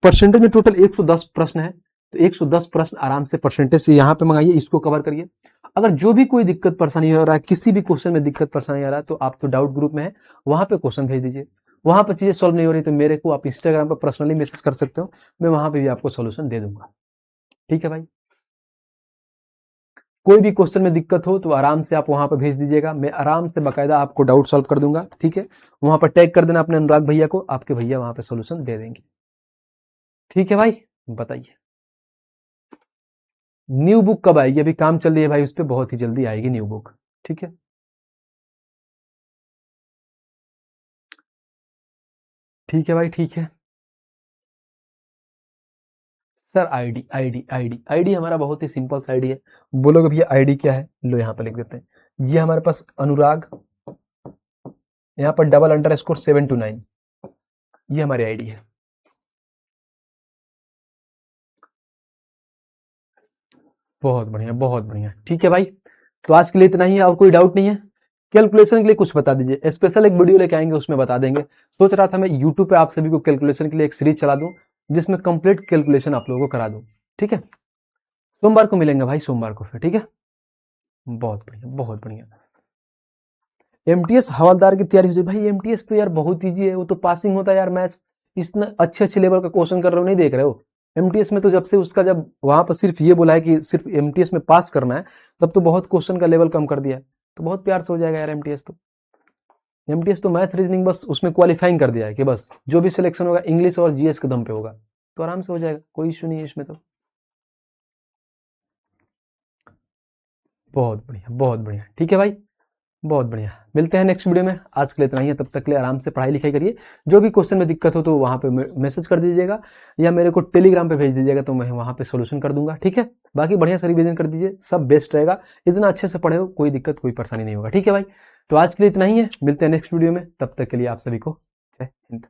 परसेंटेज में टोटल 110 प्रश्न है। तो 110 प्रश्न आराम से परसेंटेज से यहाँ पे मंगाइए, इसको कवर करिए। अगर जो भी कोई दिक्कत परेशानी हो रहा है, किसी भी क्वेश्चन में दिक्कत परेशानी आ रहा है, तो आप तो डाउट ग्रुप में है, वहां पे क्वेश्चन भेज दीजिए। वहां पर चीजें सॉल्व नहीं हो रही तो मेरे को आप इंस्टाग्राम पर पर्सनली मैसेज कर सकते हो, मैं वहां पे भी आपको सोल्यूशन दे दूंगा। ठीक है भाई, कोई भी क्वेश्चन में दिक्कत हो तो आराम से आप वहां पर भेज दीजिएगा, मैं आराम से बाकायदा आपको डाउट सॉल्व कर दूंगा। ठीक है, वहां पर टैग कर देना अपने अनुराग भैया को, आपके भैया वहां पे सोल्यूशन दे देंगे। ठीक है भाई, बताइए न्यू बुक कब आएगी, अभी काम चल रही है भाई उस पर, बहुत ही जल्दी आएगी न्यू बुक। ठीक है, ठीक है भाई, ठीक है। Sir ID ID ID ID हमारा बहुत ही सिंपल सा आईडी है। बोलोगे भैया आईडी क्या है, लो यहाँ पे लिख देते हैं। ये हमारे पास अनुराग, यहाँ पर _729, ये हमारी आईडी है। बहुत बढ़िया बहुत बढ़िया, ठीक है भाई। तो आज के लिए इतना ही है, और कोई डाउट नहीं है? कैलकुलेशन के लिए कुछ बता दीजिए, स्पेशल एक वीडियो लेके आएंगे उसमें बता देंगे। सोच रहा था मैं यूट्यूब पे आप सभी को कैलकुलेशन के लिए एक सीरीज चला दूं जिसमें कंप्लीट कैलकुलेशन आप लोगों को करा दूं। ठीक है, सोमवार को मिलेंगे भाई, सोमवार को फिर, ठीक है। बहुत बढ़िया बहुत बढ़िया। एमटीएस हवलदार की तैयारी हो जाए भाई। एमटीएस तो यार बहुत ईजी है, वो तो पासिंग होता है यार। मैथ्स इतना अच्छे अच्छे लेवल का क्वेश्चन कर रहे हो, नहीं देख रहे हो? एमटीएस में तो जब से उसका, जब वहां पर सिर्फ ये बोला है कि सिर्फ एमटीएस में पास करना है, तब तो बहुत क्वेश्चन का लेवल कम कर दिया है। तो बहुत प्यार से हो जाएगा यार एमटीएस तो। एमटीएस तो मैथ रीजनिंग बस उसमें क्वालिफाइंग कर दिया है कि बस जो भी सिलेक्शन होगा इंग्लिश और जीएस के दम पे होगा, तो आराम से हो जाएगा, कोई इश्यू नहीं है इसमें तो। बहुत बढ़िया बहुत बढ़िया, ठीक है भाई, बहुत बढ़िया। मिलते हैं नेक्स्ट वीडियो में, आज के लिए इतना ही है। तब तक के लिए आराम से पढ़ाई लिखाई करिए। जो भी क्वेश्चन में दिक्कत हो तो वहां पे मैसेज कर दीजिएगा, या मेरे को टेलीग्राम पे भेज दीजिएगा, तो मैं वहां पे सोल्यूशन कर दूंगा, ठीक है। बाकी बढ़िया से रिवीजन कर दीजिए, सब बेस्ट रहेगा। इतना अच्छे से पढ़े हो, कोई दिक्कत कोई परेशानी नहीं होगा, ठीक है भाई। तो आज के लिए इतना ही है, मिलते हैं नेक्स्ट वीडियो में, तब तक के लिए आप सभी को जय हिंद।